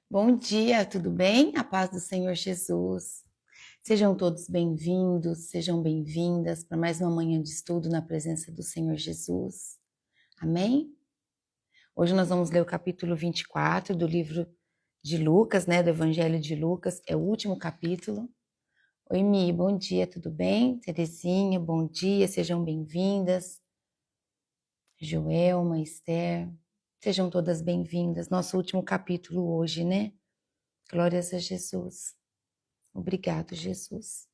Bom dia, tudo bem? A paz do Senhor Jesus. Sejam todos bem-vindos, sejam bem-vindas para mais uma manhã de estudo na presença do Senhor Jesus. Amém? Hoje nós vamos ler o capítulo 24 do livro de Lucas, né, do Evangelho de Lucas, é o último capítulo. Oi, Mi, bom dia, tudo bem? Terezinha, bom dia, sejam bem-vindas. Joelma, Esther, sejam todas bem-vindas. Nosso último capítulo hoje, né? Glórias a Jesus. Obrigado, Jesus.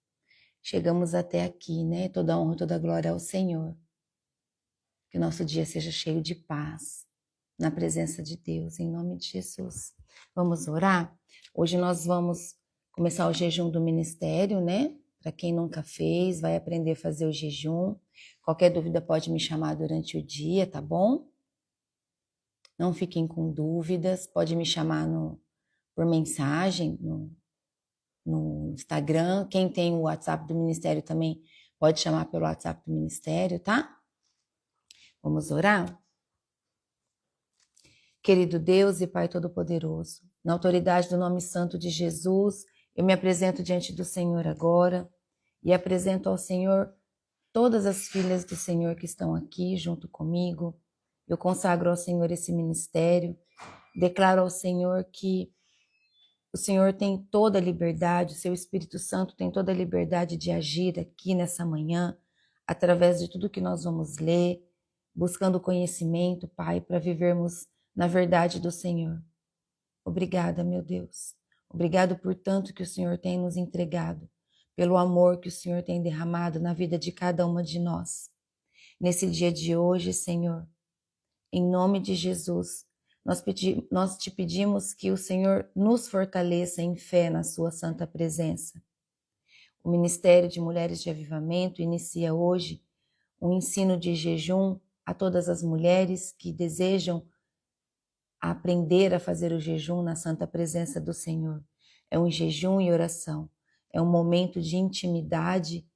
Chegamos até aqui, né? Toda honra, toda glória ao Senhor. Que o nosso dia seja cheio de paz, na presença de Deus, em nome de Jesus. Vamos orar? Hoje nós vamos começar o jejum do ministério, né? Para quem nunca fez, vai aprender a fazer o jejum. Qualquer dúvida pode me chamar durante o dia, tá bom? Não fiquem com dúvidas, pode me chamar por mensagem, no Instagram. Quem tem o WhatsApp do Ministério também pode chamar pelo WhatsApp do Ministério, tá? Vamos orar? Querido Deus e Pai Todo-Poderoso, na autoridade do nome santo de Jesus, eu me apresento diante do Senhor agora e apresento ao Senhor todas as filhas do Senhor que estão aqui junto comigo. Eu consagro ao Senhor esse ministério, declaro ao Senhor que o Senhor tem toda a liberdade, o seu Espírito Santo tem toda a liberdade de agir aqui nessa manhã, através de tudo que nós vamos ler, buscando conhecimento, Pai, para vivermos na verdade do Senhor. Obrigada, meu Deus. Obrigado por tanto que o Senhor tem nos entregado, pelo amor que o Senhor tem derramado na vida de cada uma de nós. Nesse dia de hoje, Senhor, em nome de Jesus, nós te pedimos que o Senhor nos fortaleça em fé na sua santa presença. O Ministério de Mulheres de Avivamento inicia hoje um ensino de jejum a todas as mulheres que desejam aprender a fazer o jejum na santa presença do Senhor. É um jejum e oração, é um momento de intimidade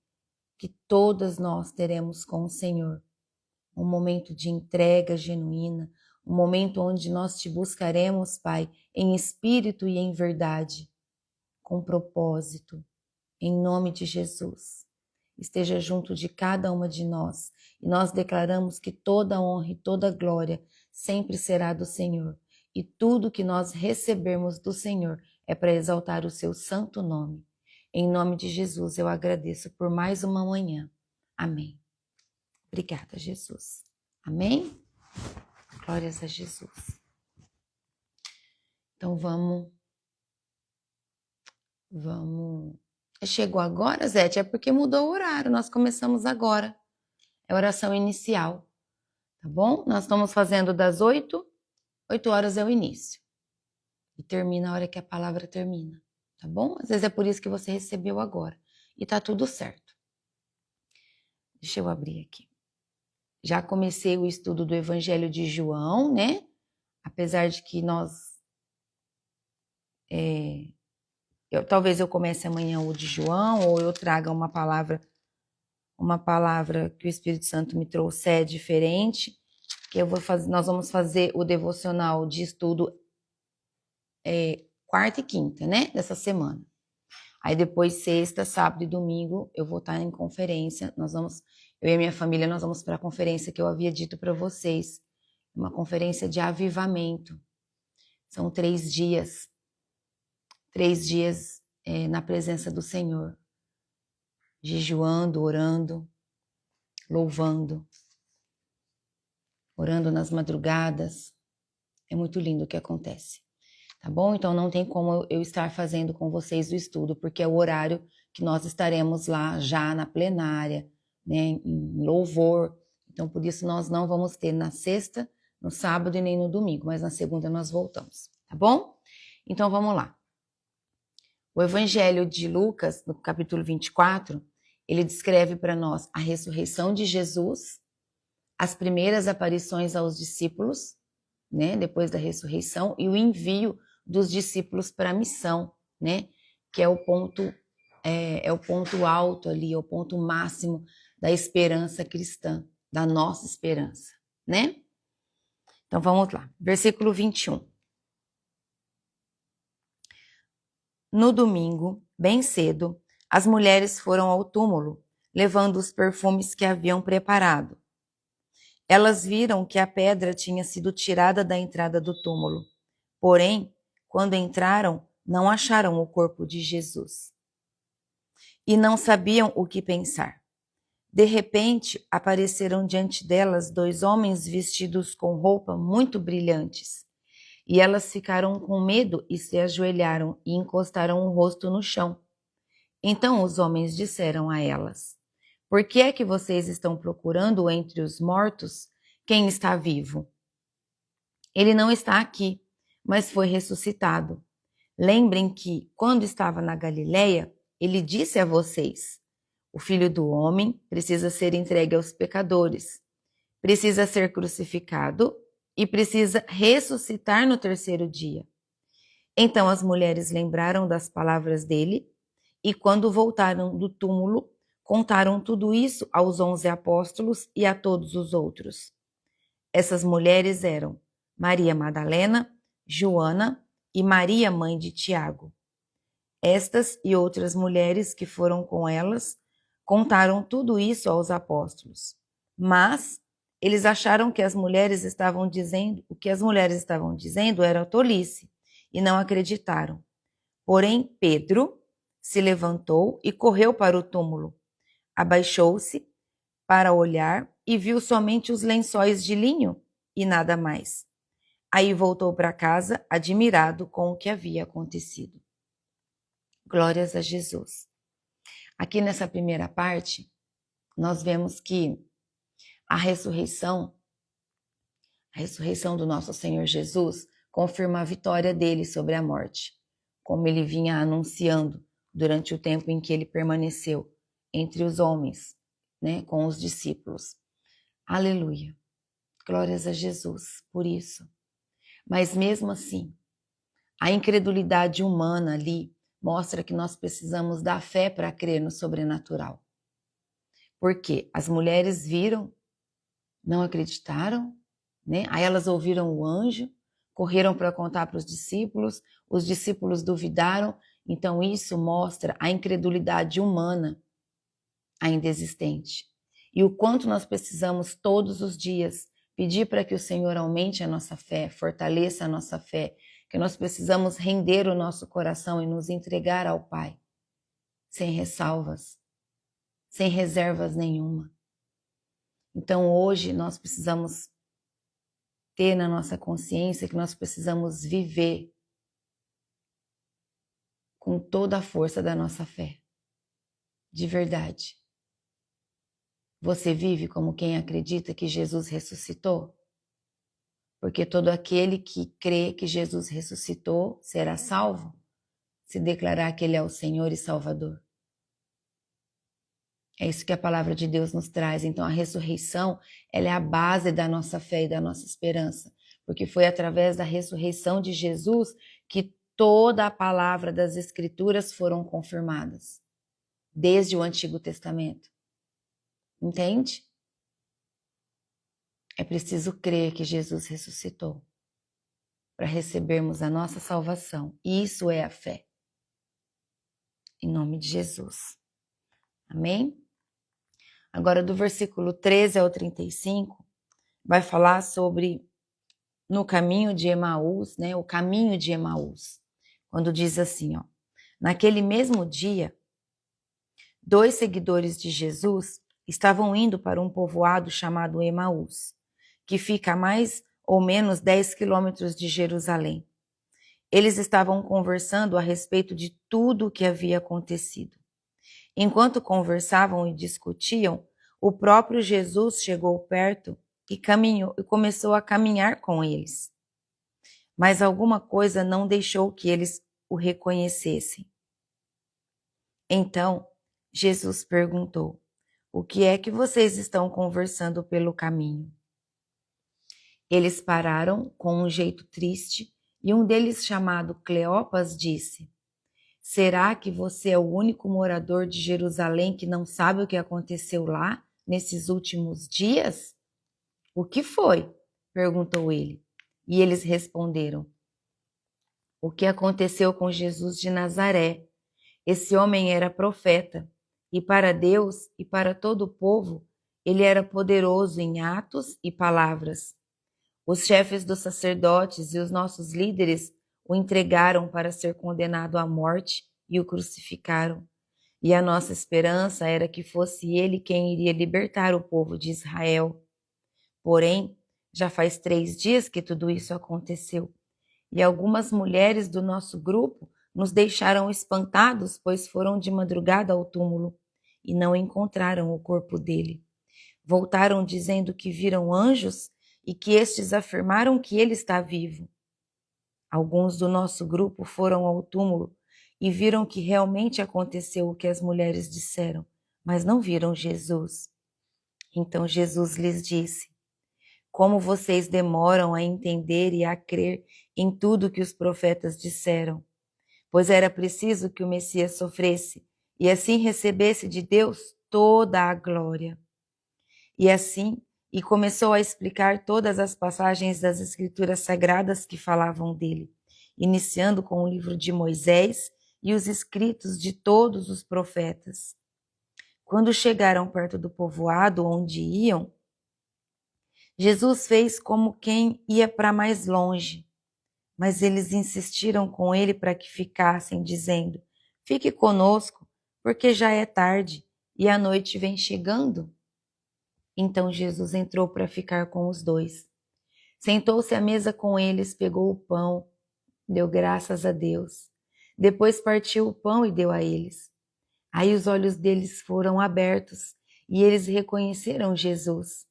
que todas nós teremos com o Senhor. Um momento de entrega genuína, um momento onde nós te buscaremos, Pai, em espírito e em verdade, com propósito, em nome de Jesus. Esteja junto de cada uma de nós e nós declaramos que toda honra e toda glória sempre será do Senhor e tudo que nós recebermos do Senhor é para exaltar o seu santo nome. Em nome de Jesus eu agradeço por mais uma manhã. Amém. Obrigada, Jesus. Amém? Glórias a Jesus. Então vamos. Chegou agora, Zete? É porque mudou o horário. Nós começamos agora. É oração inicial. Tá bom? Nós estamos fazendo das 8 horas é o início. E termina a hora que a palavra termina. Tá bom? Às vezes é por isso que você recebeu agora. E tá tudo certo. Deixa eu abrir aqui. Já comecei o estudo do Evangelho de João, né? Apesar de que talvez eu comece amanhã o de João, ou eu traga uma palavra que o Espírito Santo me trouxe diferente, que nós vamos fazer o devocional de estudo quarta e quinta, né? Dessa semana. Aí depois, sexta, sábado e domingo, eu vou estar em conferência. Eu e a minha família, nós vamos para a conferência que eu havia dito para vocês. Uma conferência de avivamento. São 3 dias. 3 dias na presença do Senhor. Jejuando, orando, louvando. Orando nas madrugadas. É muito lindo o que acontece. Tá bom? Então não tem como eu estar fazendo com vocês o estudo, porque é o horário que nós estaremos lá já na plenária, né, em louvor. Então por isso nós não vamos ter na sexta, no sábado e nem no domingo, mas na segunda nós voltamos, tá bom? Então vamos lá. O Evangelho de Lucas, no capítulo 24, ele descreve para nós a ressurreição de Jesus, as primeiras aparições aos discípulos, né, depois da ressurreição, e o envio dos discípulos para a missão, né, que é o ponto alto ali, é o ponto máximo da esperança cristã, da nossa esperança, né? Então vamos lá, versículo 21. No domingo, bem cedo, as mulheres foram ao túmulo, levando os perfumes que haviam preparado. Elas viram que a pedra tinha sido tirada da entrada do túmulo. Porém, quando entraram, não acharam o corpo de Jesus. E não sabiam o que pensar. De repente, apareceram diante delas 2 homens vestidos com roupas muito brilhantes. E elas ficaram com medo e se ajoelharam e encostaram o rosto no chão. Então os homens disseram a elas: Por que é que vocês estão procurando entre os mortos quem está vivo? Ele não está aqui, mas foi ressuscitado. Lembrem que, quando estava na Galileia, ele disse a vocês: O Filho do Homem precisa ser entregue aos pecadores, precisa ser crucificado e precisa ressuscitar no 3º dia. Então as mulheres lembraram das palavras dele e, quando voltaram do túmulo, contaram tudo isso aos 11 apóstolos e a todos os outros. Essas mulheres eram Maria Madalena, Joana e Maria, mãe de Tiago. Estas e outras mulheres que foram com elas contaram tudo isso aos apóstolos. Mas eles acharam que o que as mulheres estavam dizendo era tolice e não acreditaram. Porém, Pedro se levantou e correu para o túmulo. Abaixou-se para olhar e viu somente os lençóis de linho e nada mais. Aí voltou para casa, admirado com o que havia acontecido. Glórias a Jesus. Aqui nessa primeira parte, nós vemos que a ressurreição do nosso Senhor Jesus confirma a vitória dele sobre a morte, como ele vinha anunciando durante o tempo em que ele permaneceu entre os homens, né, com os discípulos. Aleluia. Glórias a Jesus por isso. Mas mesmo assim, a incredulidade humana ali mostra que nós precisamos da fé para crer no sobrenatural. Porque as mulheres viram, não acreditaram, né? Aí elas ouviram o anjo, correram para contar para os discípulos duvidaram, então isso mostra a incredulidade humana ainda existente. E o quanto nós precisamos todos os dias pedir para que o Senhor aumente a nossa fé, fortaleça a nossa fé, que nós precisamos render o nosso coração e nos entregar ao Pai, sem ressalvas, sem reservas nenhuma. Então hoje nós precisamos ter na nossa consciência que nós precisamos viver com toda a força da nossa fé, de verdade. Você vive como quem acredita que Jesus ressuscitou? Porque todo aquele que crê que Jesus ressuscitou será salvo, se declarar que Ele é o Senhor e Salvador. É isso que a palavra de Deus nos traz. Então a ressurreição, ela é a base da nossa fé e da nossa esperança, porque foi através da ressurreição de Jesus que toda a palavra das Escrituras foram confirmadas, desde o Antigo Testamento. Entende? É preciso crer que Jesus ressuscitou para recebermos a nossa salvação. E isso é a fé. Em nome de Jesus. Amém? Agora, do versículo 13 ao 35, vai falar sobre no caminho de Emaús, né? O caminho de Emaús. Quando diz assim, ó. Naquele mesmo dia, 2 seguidores de Jesus estavam indo para um povoado chamado Emaús, que fica a mais ou menos 10 quilômetros de Jerusalém. Eles estavam conversando a respeito de tudo o que havia acontecido. Enquanto conversavam e discutiam, o próprio Jesus chegou perto e começou a caminhar com eles. Mas alguma coisa não deixou que eles o reconhecessem. Então, Jesus perguntou: O que é que vocês estão conversando pelo caminho? Eles pararam com um jeito triste e um deles, chamado Cleopas, disse: Será que você é o único morador de Jerusalém que não sabe o que aconteceu lá nesses últimos dias? O que foi? Perguntou ele. E eles responderam: o que aconteceu com Jesus de Nazaré. Esse homem era profeta, e para Deus e para todo o povo, ele era poderoso em atos e palavras. Os chefes dos sacerdotes e os nossos líderes o entregaram para ser condenado à morte e o crucificaram. E a nossa esperança era que fosse ele quem iria libertar o povo de Israel. Porém, já faz 3 dias que tudo isso aconteceu, e algumas mulheres do nosso grupo nos deixaram espantados, pois foram de madrugada ao túmulo e não encontraram o corpo dele. Voltaram dizendo que viram anjos e que estes afirmaram que ele está vivo. Alguns do nosso grupo foram ao túmulo e viram que realmente aconteceu o que as mulheres disseram, mas não viram Jesus. Então Jesus lhes disse: como vocês demoram a entender e a crer em tudo que os profetas disseram? Pois era preciso que o Messias sofresse e assim recebesse de Deus toda a glória. E começou a explicar todas as passagens das Escrituras Sagradas que falavam dele, iniciando com o livro de Moisés e os escritos de todos os profetas. Quando chegaram perto do povoado onde iam, Jesus fez como quem ia para mais longe, mas eles insistiram com ele para que ficassem, dizendo: fique conosco, porque já é tarde e a noite vem chegando. Então Jesus entrou para ficar com os dois. Sentou-se à mesa com eles, pegou o pão, deu graças a Deus. Depois partiu o pão e deu a eles. Aí os olhos deles foram abertos e eles reconheceram Jesus.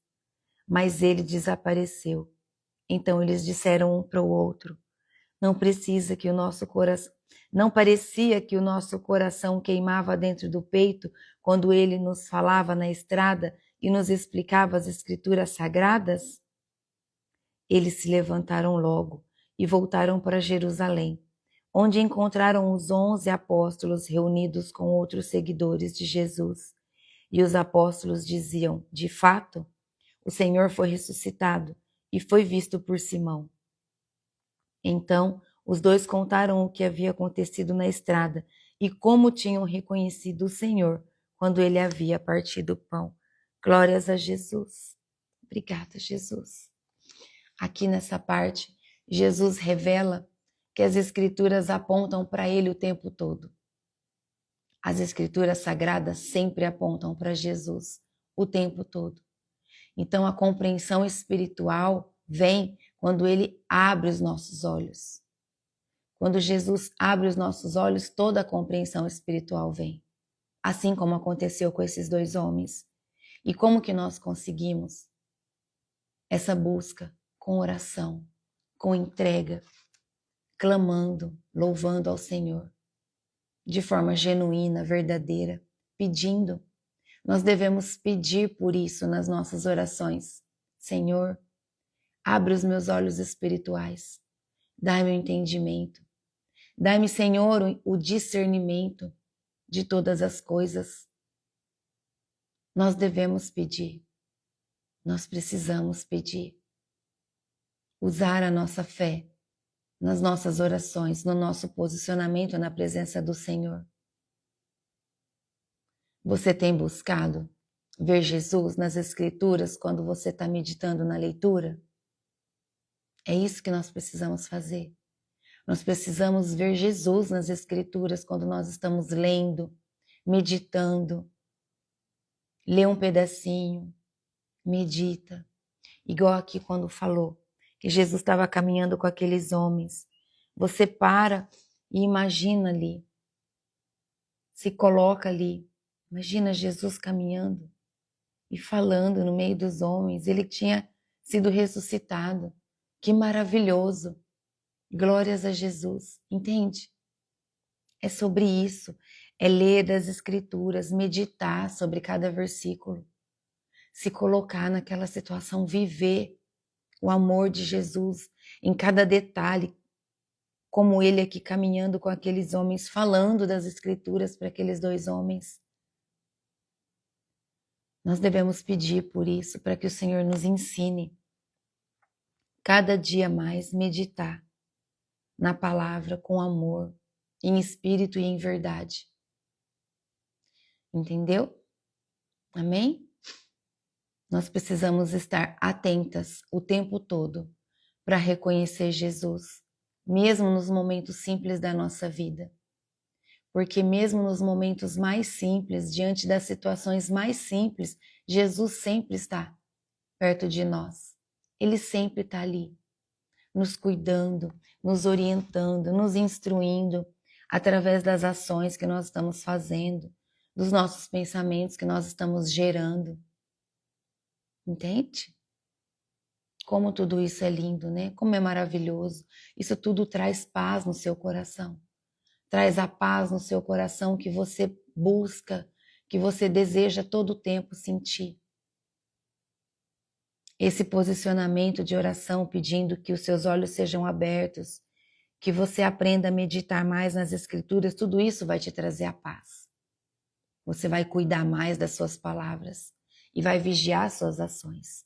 Mas ele desapareceu. Então eles disseram um para o outro: não parecia que o nosso coração queimava dentro do peito quando ele nos falava na estrada e nos explicava as escrituras sagradas? Eles se levantaram logo e voltaram para Jerusalém, onde encontraram os 11 apóstolos reunidos com outros seguidores de Jesus. E os apóstolos diziam: de fato, o Senhor foi ressuscitado e foi visto por Simão. Então, os dois contaram o que havia acontecido na estrada e como tinham reconhecido o Senhor quando ele havia partido o pão. Glórias a Jesus. Obrigada, Jesus. Aqui nessa parte, Jesus revela que as Escrituras apontam para ele o tempo todo. As Escrituras Sagradas sempre apontam para Jesus o tempo todo. Então, a compreensão espiritual vem quando ele abre os nossos olhos. Quando Jesus abre os nossos olhos, toda a compreensão espiritual vem. Assim como aconteceu com esses 2 homens. E como que nós conseguimos essa busca? Com oração, com entrega, clamando, louvando ao Senhor, de forma genuína, verdadeira, pedindo. Nós devemos pedir por isso nas nossas orações. Senhor, abre os meus olhos espirituais, dai-me o entendimento, dai-me, Senhor, o discernimento de todas as coisas. Nós devemos pedir, nós precisamos pedir. Usar a nossa fé nas nossas orações, no nosso posicionamento na presença do Senhor. Você tem buscado ver Jesus nas Escrituras quando você está meditando na leitura? É isso que nós precisamos fazer. Nós precisamos ver Jesus nas Escrituras quando nós estamos lendo, meditando. Lê um pedacinho, medita. Igual aqui quando falou que Jesus estava caminhando com aqueles homens. Você para e imagina ali. Se coloca ali. Imagina Jesus caminhando e falando no meio dos homens. Ele tinha sido ressuscitado. Que maravilhoso. Glórias a Jesus. Entende? É sobre isso. É ler das Escrituras, meditar sobre cada versículo. Se colocar naquela situação, viver o amor de Jesus em cada detalhe, como ele aqui caminhando com aqueles homens, falando das Escrituras para aqueles 2 homens. Nós devemos pedir por isso, para que o Senhor nos ensine cada dia mais meditar na palavra, com amor, em espírito e em verdade. Entendeu? Amém? Nós precisamos estar atentas o tempo todo para reconhecer Jesus, mesmo nos momentos simples da nossa vida. Porque mesmo nos momentos mais simples, diante das situações mais simples, Jesus sempre está perto de nós. Ele sempre está ali, nos cuidando, nos orientando, nos instruindo, através das ações que nós estamos fazendo, dos nossos pensamentos que nós estamos gerando. Entende? Como tudo isso é lindo, né? Como é maravilhoso. Isso tudo traz paz no seu coração. Traz a paz no seu coração que você busca, que você deseja todo o tempo sentir. Esse posicionamento de oração pedindo que os seus olhos sejam abertos, que você aprenda a meditar mais nas Escrituras, tudo isso vai te trazer a paz. Você vai cuidar mais das suas palavras e vai vigiar suas ações.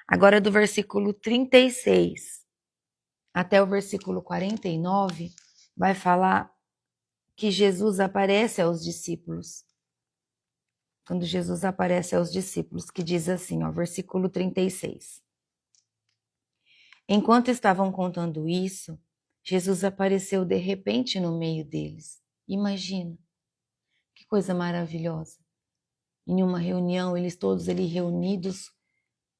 Agora do versículo 36 até o versículo 49, vai falar que Jesus aparece aos discípulos. Quando Jesus aparece aos discípulos, que diz assim, ó, versículo 36. Enquanto estavam contando isso, Jesus apareceu de repente no meio deles. Imagina, que coisa maravilhosa. Em uma reunião, eles todos ali reunidos,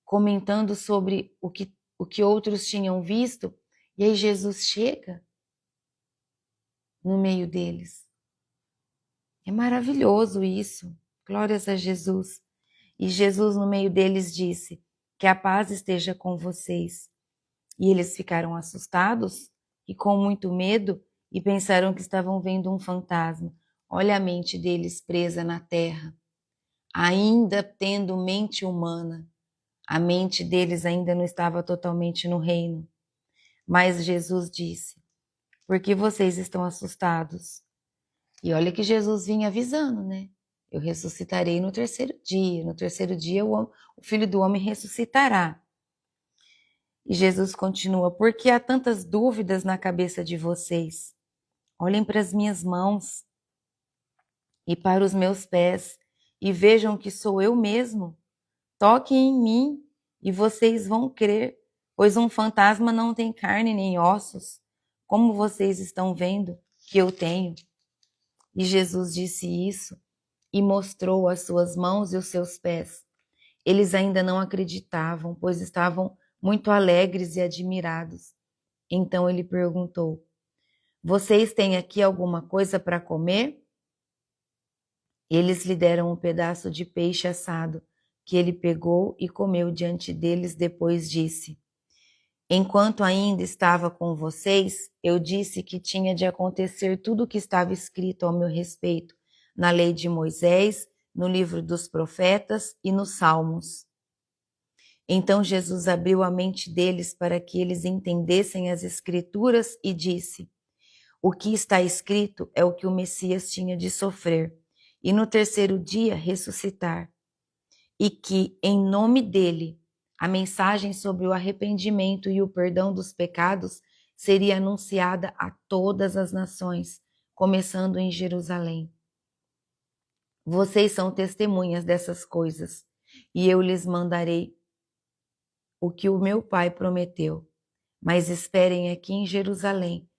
comentando sobre o que outros tinham visto, e aí Jesus chega no meio deles. É maravilhoso isso. Glórias a Jesus. E Jesus no meio deles disse, que a paz esteja com vocês. E eles ficaram assustados e com muito medo e pensaram que estavam vendo um fantasma. Olha a mente deles presa na terra, ainda tendo mente humana. A mente deles ainda não estava totalmente no reino. Mas Jesus disse, por que vocês estão assustados? E olha que Jesus vinha avisando, né? Eu ressuscitarei no terceiro dia. No terceiro dia o Filho do Homem ressuscitará. E Jesus continua, por que há tantas dúvidas na cabeça de vocês? Olhem para as minhas mãos e para os meus pés e vejam que sou eu mesmo. Toquem em mim e vocês vão crer, pois um fantasma não tem carne nem ossos, como vocês estão vendo que eu tenho. E Jesus disse isso e mostrou as suas mãos e os seus pés. Eles ainda não acreditavam, pois estavam muito alegres e admirados. Então ele perguntou, vocês têm aqui alguma coisa para comer? Eles lhe deram um pedaço de peixe assado, que ele pegou e comeu diante deles, depois disse, enquanto ainda estava com vocês, eu disse que tinha de acontecer tudo o que estava escrito ao meu respeito, na lei de Moisés, no livro dos profetas e nos salmos. Então Jesus abriu a mente deles para que eles entendessem as Escrituras e disse, o que está escrito é o que o Messias tinha de sofrer e no terceiro dia ressuscitar, e que, em nome dele, a mensagem sobre o arrependimento e o perdão dos pecados seria anunciada a todas as nações, começando em Jerusalém. Vocês são testemunhas dessas coisas, e eu lhes mandarei o que o meu Pai prometeu. Mas esperem aqui em Jerusalém,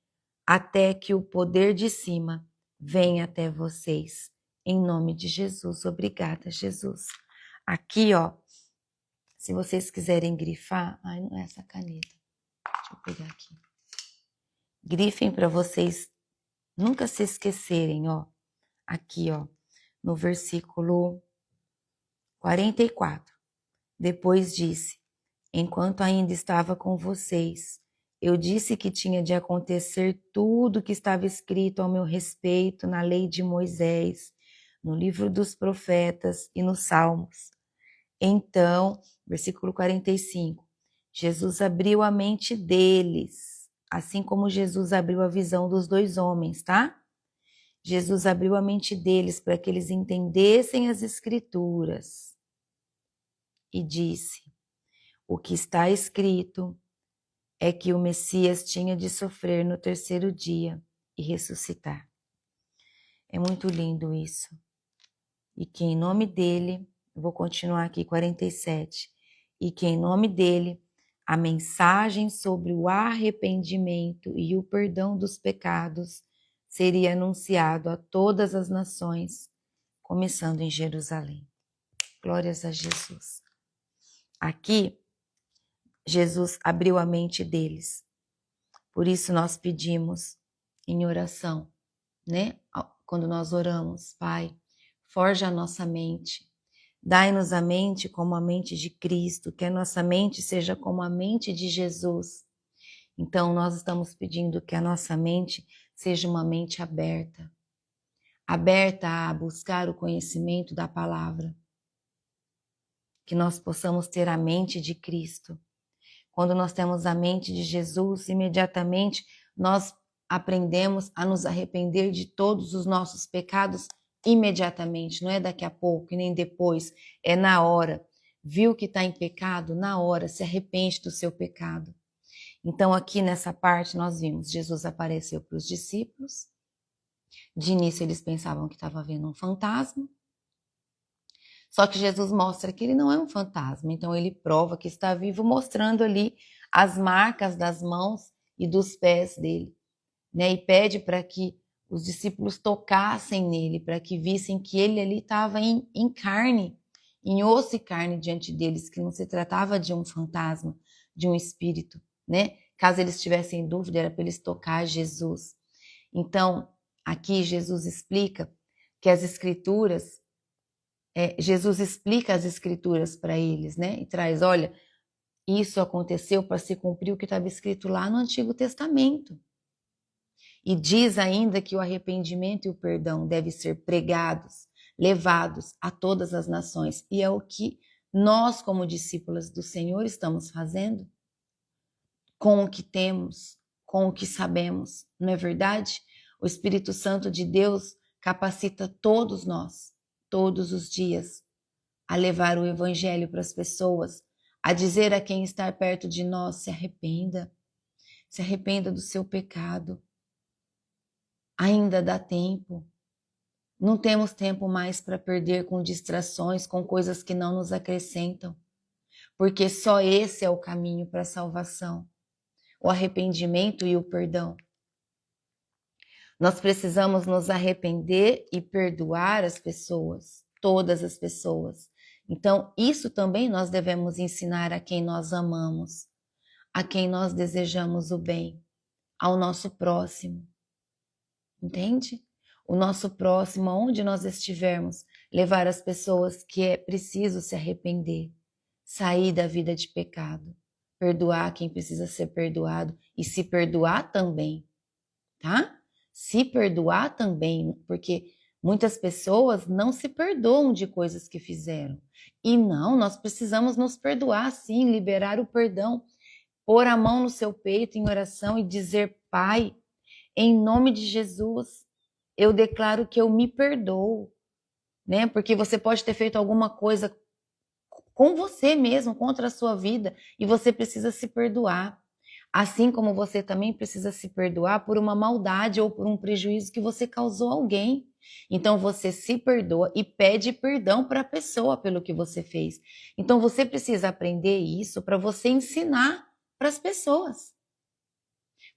até que o poder de cima venha até vocês. Em nome de Jesus, obrigada, Jesus. Aqui, ó, se vocês quiserem grifar, ai, não é essa caneta. Deixa eu pegar aqui. Grifem para vocês nunca se esquecerem, ó. Aqui, ó, no versículo 44. Depois disse, enquanto ainda estava com vocês, eu disse que tinha de acontecer tudo que estava escrito ao meu respeito na lei de Moisés, no livro dos profetas e nos salmos. Então, versículo 45, Jesus abriu a mente deles, assim como Jesus abriu a visão dos dois homens, tá? Jesus abriu a mente deles para que eles entendessem as Escrituras e disse, o que está escrito é que o Messias tinha de sofrer no terceiro dia e ressuscitar. É muito lindo isso. E que em nome dele, eu vou continuar aqui, 47, e que em nome dele, a mensagem sobre o arrependimento e o perdão dos pecados seria anunciado a todas as nações, começando em Jerusalém. Glórias a Jesus. Aqui, Jesus abriu a mente deles. Por isso nós pedimos em oração, né? Quando nós oramos, Pai, forja a nossa mente. Dai-nos a mente como a mente de Cristo, que a nossa mente seja como a mente de Jesus. Então, nós estamos pedindo que a nossa mente seja uma mente aberta, aberta a buscar o conhecimento da palavra. Que nós possamos ter a mente de Cristo. Quando nós temos a mente de Jesus, imediatamente nós aprendemos a nos arrepender de todos os nossos pecados imediatamente, não é daqui a pouco e nem depois, é na hora. Viu que está em pecado? Na hora, se arrepende do seu pecado. Então aqui nessa parte nós vimos, Jesus apareceu para os discípulos, de início eles pensavam que estava vendo um fantasma, só que Jesus mostra que ele não é um fantasma, então ele prova que está vivo, mostrando ali as marcas das mãos e dos pés dele, né? E pede para que os discípulos tocassem nele, para que vissem que ele ali estava em carne, em osso e carne diante deles, que não se tratava de um fantasma, de um espírito, né? Caso eles tivessem dúvida, era para eles tocar Jesus. Então, aqui Jesus explica que as escrituras, Jesus explica as escrituras para eles, né? E traz, olha, isso aconteceu para se cumprir o que estava escrito lá no Antigo Testamento. E diz ainda que o arrependimento e o perdão devem ser pregados, levados a todas as nações. E é o que nós, como discípulas do Senhor, estamos fazendo com o que temos, com o que sabemos. Não é verdade? O Espírito Santo de Deus capacita todos nós, todos os dias, a levar o evangelho para as pessoas, a dizer a quem está perto de nós, se arrependa do seu pecado. Ainda dá tempo. Não temos tempo mais para perder com distrações, com coisas que não nos acrescentam, porque só esse é o caminho para a salvação, o arrependimento e o perdão. Nós precisamos nos arrepender e perdoar as pessoas, todas as pessoas. Então, isso também nós devemos ensinar a quem nós amamos, a quem nós desejamos o bem, ao nosso próximo. Entende? O nosso próximo, onde nós estivermos, levar as pessoas que é preciso se arrepender, sair da vida de pecado, perdoar quem precisa ser perdoado e se perdoar também, tá? Se perdoar também, porque muitas pessoas não se perdoam de coisas que fizeram. E não, nós precisamos nos perdoar sim, liberar o perdão, pôr a mão no seu peito em oração e dizer: Pai, em nome de Jesus, eu declaro que eu me perdoo, né? Porque você pode ter feito alguma coisa com você mesmo, contra a sua vida, e você precisa se perdoar. Assim como você também precisa se perdoar por uma maldade ou por um prejuízo que você causou a alguém. Então você se perdoa e pede perdão para a pessoa pelo que você fez. Então você precisa aprender isso para você ensinar para as pessoas.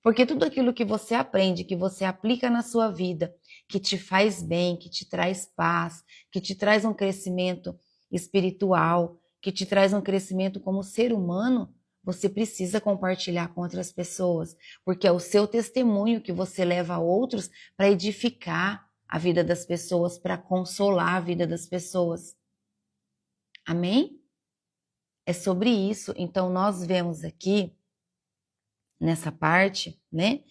Porque tudo aquilo que você aprende, que você aplica na sua vida, que te faz bem, que te traz paz, que te traz um crescimento espiritual, que te traz um crescimento como ser humano, você precisa compartilhar com outras pessoas, porque é o seu testemunho que você leva a outros para edificar a vida das pessoas, para consolar a vida das pessoas. Amém? É sobre isso. Então nós vemos aqui nessa parte, né?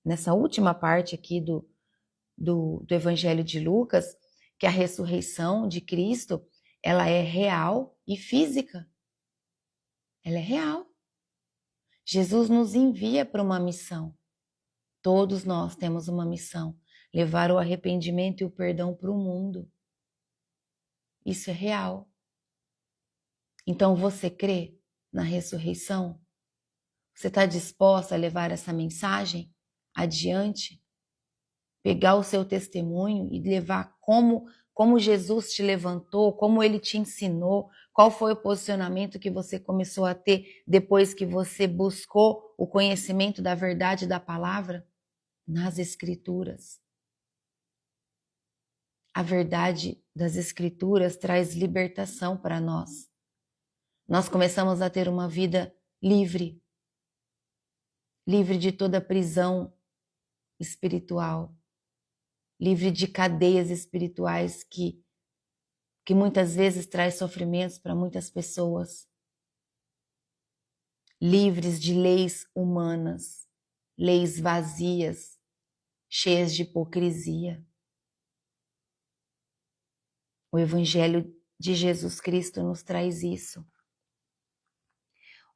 Nessa última parte aqui do Evangelho de Lucas, que a ressurreição de Cristo, ela é real e física. Ela é real. Jesus nos envia para uma missão. Todos nós temos uma missão: levar o arrependimento e o perdão para o mundo. Isso é real. Então você crê na ressurreição? Você está disposta a levar essa mensagem adiante? Pegar o seu testemunho e levar como Jesus te levantou, como ele te ensinou, qual foi o posicionamento que você começou a ter depois que você buscou o conhecimento da verdade da palavra nas Escrituras. A verdade das Escrituras traz libertação para nós. Nós começamos a ter uma vida livre, livre de toda prisão espiritual, livre de cadeias espirituais que muitas vezes traz sofrimentos para muitas pessoas, livres de leis humanas, leis vazias, cheias de hipocrisia. O Evangelho de Jesus Cristo nos traz isso.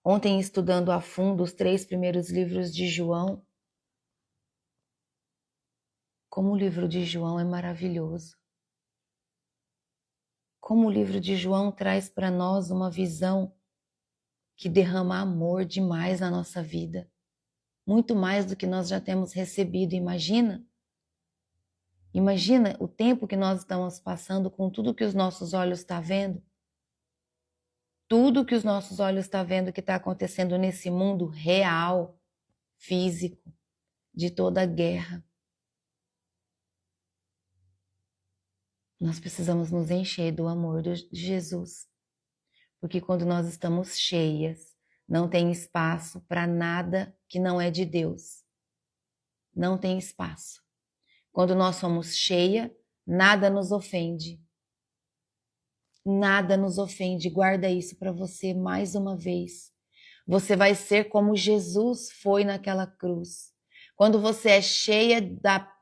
Ontem, estudando a fundo os 3 primeiros livros de João, como o livro de João é maravilhoso. Como o livro de João traz para nós uma visão que derrama amor demais na nossa vida. Muito mais do que nós já temos recebido, imagina? Imagina o tempo que nós estamos passando com tudo que os nossos olhos estão vendo. Tudo que os nossos olhos estão vendo que está acontecendo nesse mundo real, físico, de toda a guerra. Nós precisamos nos encher do amor de Jesus. Porque quando nós estamos cheias, não tem espaço para nada que não é de Deus. Não tem espaço. Quando nós somos cheias, nada nos ofende. Nada nos ofende. Guarda isso para você mais uma vez. Você vai ser como Jesus foi naquela cruz. Quando você é cheia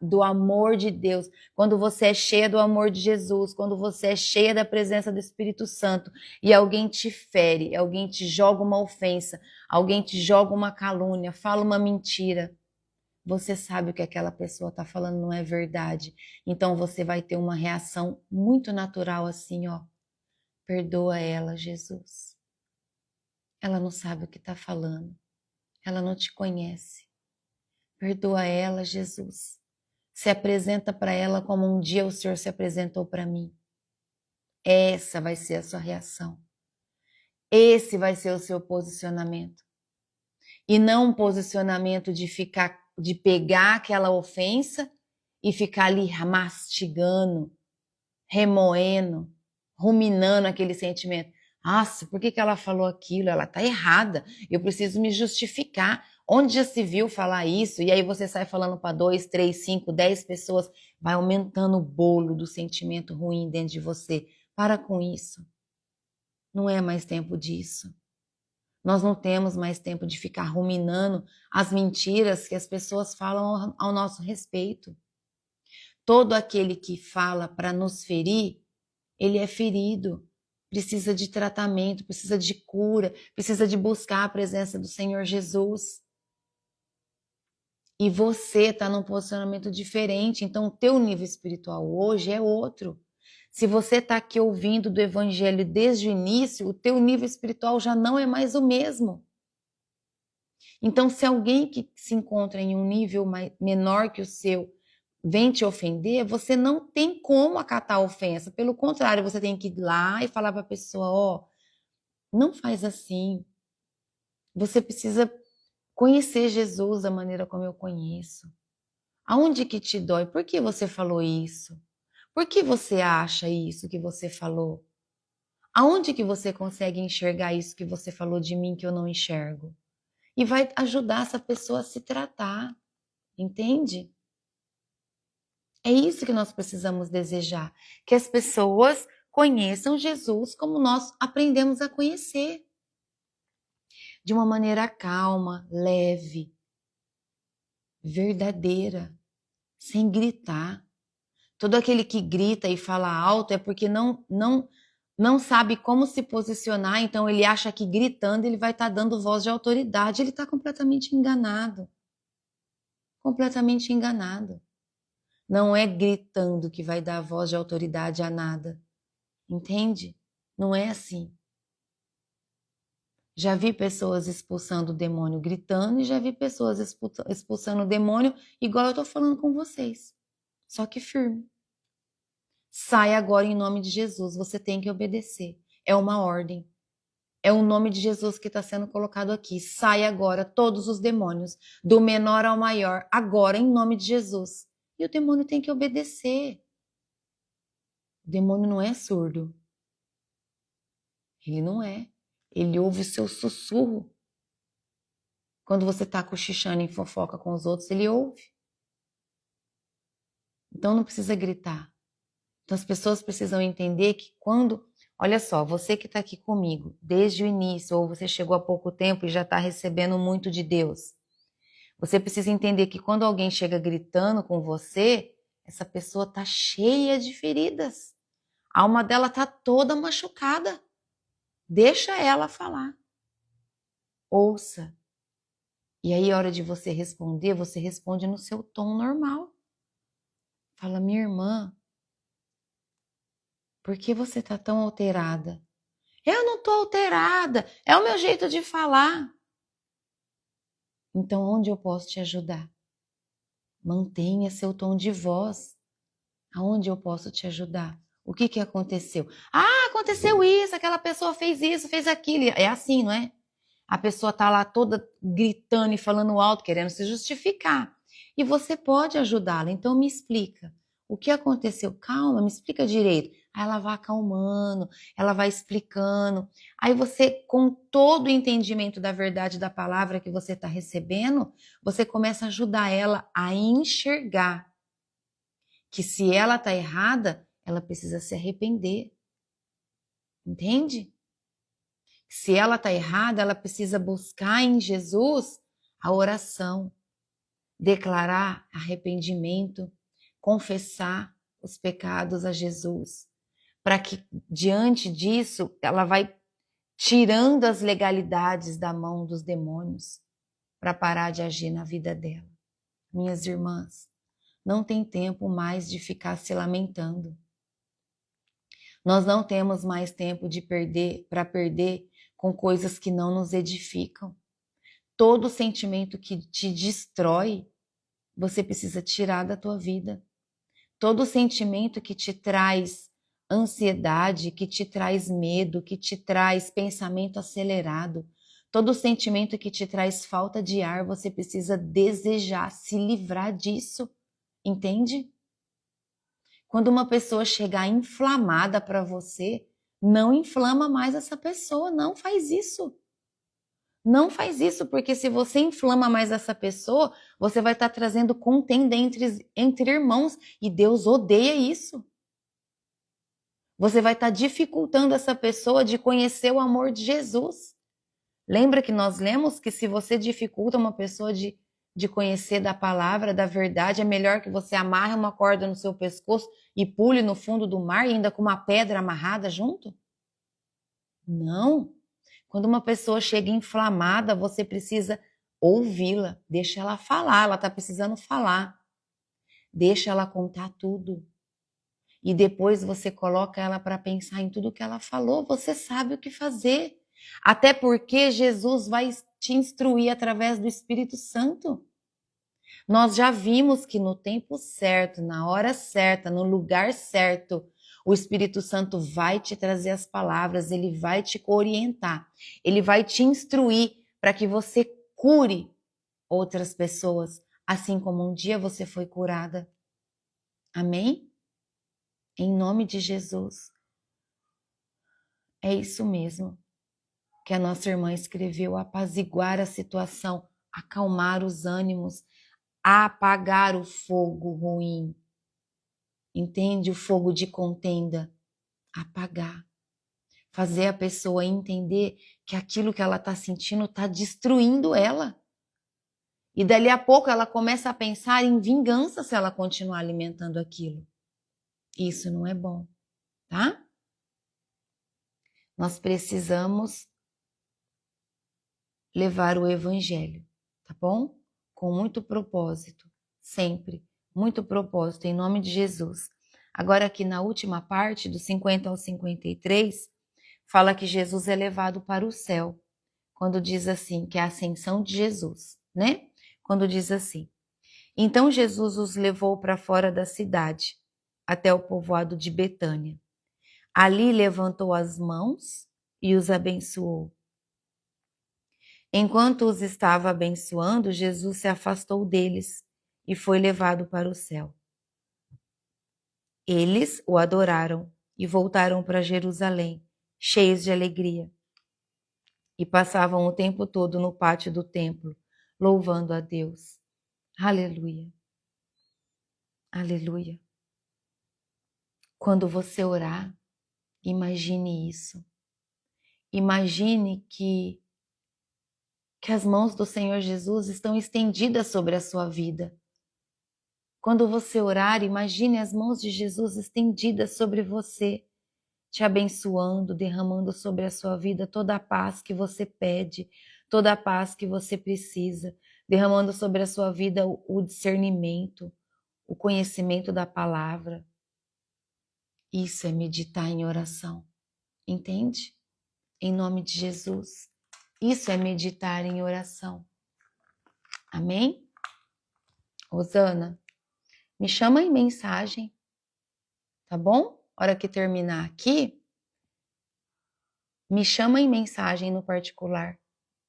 do amor de Deus, quando você é cheia do amor de Jesus, quando você é cheia da presença do Espírito Santo e alguém te fere, alguém te joga uma ofensa, alguém te joga uma calúnia, fala uma mentira, você sabe o que aquela pessoa está falando não é verdade. Então você vai ter uma reação muito natural assim, ó. Perdoa ela, Jesus. Ela não sabe o que está falando. Ela não te conhece. Perdoa ela, Jesus. Se apresenta para ela como um dia o Senhor se apresentou para mim. Essa vai ser a sua reação. Esse vai ser o seu posicionamento. E não um posicionamento de pegar aquela ofensa e ficar ali mastigando, remoendo, ruminando aquele sentimento. Nossa, por que ela falou aquilo? Ela está errada. Eu preciso me justificar. Onde já se viu falar isso? E aí você sai falando para 2, 3, 5, 10 pessoas, vai aumentando o bolo do sentimento ruim dentro de você. Para com isso. Não é mais tempo disso. Nós não temos mais tempo de ficar ruminando as mentiras que as pessoas falam ao nosso respeito. Todo aquele que fala para nos ferir, ele é ferido. Precisa de tratamento, precisa de cura, precisa de buscar a presença do Senhor Jesus. E você está num posicionamento diferente, então o teu nível espiritual hoje é outro. Se você está aqui ouvindo do Evangelho desde o início, o teu nível espiritual já não é mais o mesmo. Então, se alguém que se encontra em um nível menor que o seu vem te ofender, você não tem como acatar a ofensa. Pelo contrário, você tem que ir lá e falar para a pessoa, ó, não faz assim. Você precisa conhecer Jesus da maneira como eu conheço. Aonde que te dói? Por que você falou isso? Por que você acha isso que você falou? Aonde que você consegue enxergar isso que você falou de mim que eu não enxergo? E vai ajudar essa pessoa a se tratar, entende? É isso que nós precisamos desejar, que as pessoas conheçam Jesus como nós aprendemos a conhecer. De uma maneira calma, leve, verdadeira, sem gritar. Todo aquele que grita e fala alto é porque não sabe como se posicionar, então ele acha que gritando ele vai estar dando voz de autoridade. Ele está completamente enganado. Completamente enganado. Não é gritando que vai dar voz de autoridade a nada. Entende? Não é assim. Já vi pessoas expulsando o demônio gritando e já vi pessoas expulsando o demônio igual eu estou falando com vocês. Só que firme. Sai agora em nome de Jesus, você tem que obedecer. É uma ordem. É o nome de Jesus que está sendo colocado aqui. Sai agora todos os demônios, do menor ao maior, agora em nome de Jesus. E o demônio tem que obedecer. O demônio não é surdo. Ele não é. Ele ouve o seu sussurro. Quando você está cochichando em fofoca com os outros, ele ouve. Então não precisa gritar. Então as pessoas precisam entender que quando... Olha só, você que está aqui comigo desde o início, ou você chegou há pouco tempo e já está recebendo muito de Deus, você precisa entender que quando alguém chega gritando com você, essa pessoa está cheia de feridas. A alma dela está toda machucada. Deixa ela falar. Ouça. E aí, a hora de você responde no seu tom normal. Fala, minha irmã, por que você está tão alterada? Eu não estou alterada, é o meu jeito de falar. Então, onde eu posso te ajudar? Mantenha seu tom de voz. Aonde eu posso te ajudar? O que aconteceu? Ah, aconteceu isso, aquela pessoa fez isso, fez aquilo. É assim, não é? A pessoa está lá toda gritando e falando alto, querendo se justificar. E você pode ajudá-la. Então me explica. O que aconteceu? Calma, me explica direito. Aí ela vai acalmando, ela vai explicando. Aí você, com todo o entendimento da verdade da palavra que você está recebendo, você começa a ajudar ela a enxergar que se ela está errada, ela precisa se arrepender. Entende? Se ela está errada, ela precisa buscar em Jesus a oração, declarar arrependimento, confessar os pecados a Jesus, para que diante disso ela vai tirando as legalidades da mão dos demônios para parar de agir na vida dela. Minhas irmãs, não tem tempo mais de ficar se lamentando. Nós não temos mais tempo de para perder com coisas que não nos edificam. Todo sentimento que te destrói, você precisa tirar da tua vida. Todo sentimento que te traz ansiedade, que te traz medo, que te traz pensamento acelerado, todo sentimento que te traz falta de ar, você precisa desejar se livrar disso. Entende? Quando uma pessoa chegar inflamada para você, não inflama mais essa pessoa, não faz isso. Não faz isso, porque se você inflama mais essa pessoa, você vai estar trazendo contenda entre irmãos, e Deus odeia isso. Você vai estar dificultando essa pessoa de conhecer o amor de Jesus. Lembra que nós lemos que se você dificulta uma pessoa de conhecer da palavra, da verdade, é melhor que você amarre uma corda no seu pescoço e pule no fundo do mar, e ainda com uma pedra amarrada junto? Não. Quando uma pessoa chega inflamada, você precisa ouvi-la, deixa ela falar, ela está precisando falar. Deixa ela contar tudo. E depois você coloca ela para pensar em tudo que ela falou, você sabe o que fazer. Até porque Jesus vai te instruir através do Espírito Santo. Nós já vimos que no tempo certo, na hora certa, no lugar certo, o Espírito Santo vai te trazer as palavras, ele vai te orientar, ele vai te instruir para que você cure outras pessoas, assim como um dia você foi curada. Amém? Em nome de Jesus. É isso mesmo que a nossa irmã escreveu: apaziguar a situação, acalmar os ânimos, apagar o fogo ruim. Entende? O fogo de contenda. Apagar. Fazer a pessoa entender que aquilo que ela está sentindo está destruindo ela. E dali a pouco ela começa a pensar em vingança se ela continuar alimentando aquilo. Isso não é bom, tá? Nós precisamos levar o evangelho, tá bom? Com muito propósito, sempre, muito propósito, em nome de Jesus. Agora aqui na última parte, do 50 ao 53, fala que Jesus é levado para o céu. quando diz assim, que é a ascensão de Jesus, né? Quando diz assim: então Jesus os levou para fora da cidade, até o povoado de Betânia. Ali levantou as mãos e os abençoou. Enquanto os estava abençoando, Jesus se afastou deles e foi levado para o céu. Eles o adoraram e voltaram para Jerusalém, cheios de alegria. E passavam o tempo todo no pátio do templo, louvando a Deus. Aleluia. Aleluia. Quando você orar, imagine isso. Imagine que as mãos do Senhor Jesus estão estendidas sobre a sua vida. Quando você orar, imagine as mãos de Jesus estendidas sobre você, te abençoando, derramando sobre a sua vida toda a paz que você pede, toda a paz que você precisa, derramando sobre a sua vida o discernimento, o conhecimento da palavra. Isso é meditar em oração, entende? Em nome de Jesus. Isso é meditar em oração. Amém? Rosana, me chama em mensagem, tá bom? Hora que terminar aqui, me chama em mensagem no particular,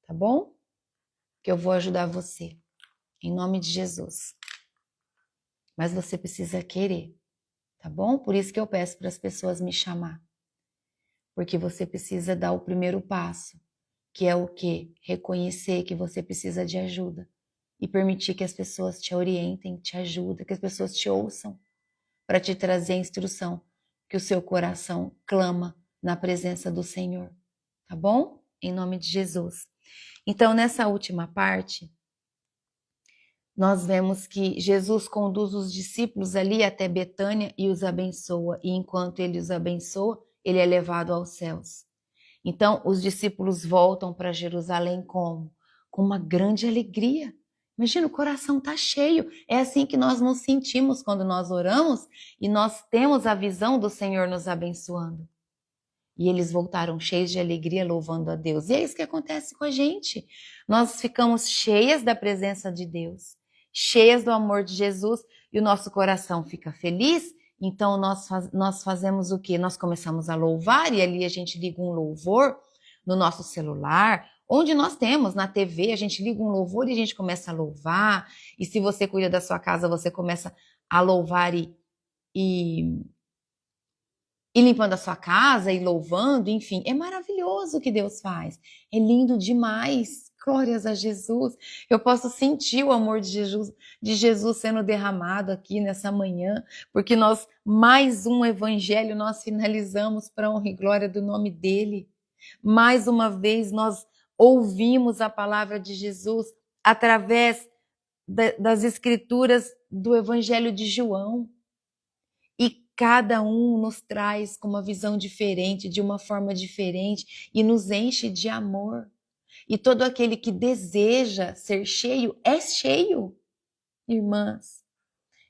tá bom? Que eu vou ajudar você, em nome de Jesus. Mas você precisa querer, tá bom? Por isso que eu peço para as pessoas me chamar. Porque você precisa dar o primeiro passo, que é o quê? Reconhecer que você precisa de ajuda e permitir que as pessoas te orientem, te ajudem, que as pessoas te ouçam para te trazer a instrução que o seu coração clama na presença do Senhor, tá bom? Em nome de Jesus. Então, nessa última parte, nós vemos que Jesus conduz os discípulos ali até Betânia e os abençoa, e enquanto ele os abençoa, ele é levado aos céus. Então, os discípulos voltam para Jerusalém como? Com uma grande alegria. Imagina, o coração está cheio. É assim que nós nos sentimos quando nós oramos e nós temos a visão do Senhor nos abençoando. E eles voltaram cheios de alegria, louvando a Deus. E é isso que acontece com a gente. Nós ficamos cheias da presença de Deus, cheias do amor de Jesus, e o nosso coração fica feliz. Então nós fazemos o quê? Nós começamos a louvar, e ali a gente liga um louvor no nosso celular, onde nós temos na TV, a gente liga um louvor e a gente começa a louvar. E se você cuida da sua casa, você começa a louvar e limpando a sua casa e louvando, enfim, é maravilhoso o que Deus faz. É lindo demais. Glórias a Jesus. Eu posso sentir o amor de Jesus sendo derramado aqui nessa manhã, porque mais um evangelho nós finalizamos para a honra e glória do nome dele. Mais uma vez nós ouvimos a palavra de Jesus através das escrituras do evangelho de João. E cada um nos traz com uma visão diferente, de uma forma diferente, e nos enche de amor. E todo aquele que deseja ser cheio, é cheio. Irmãs,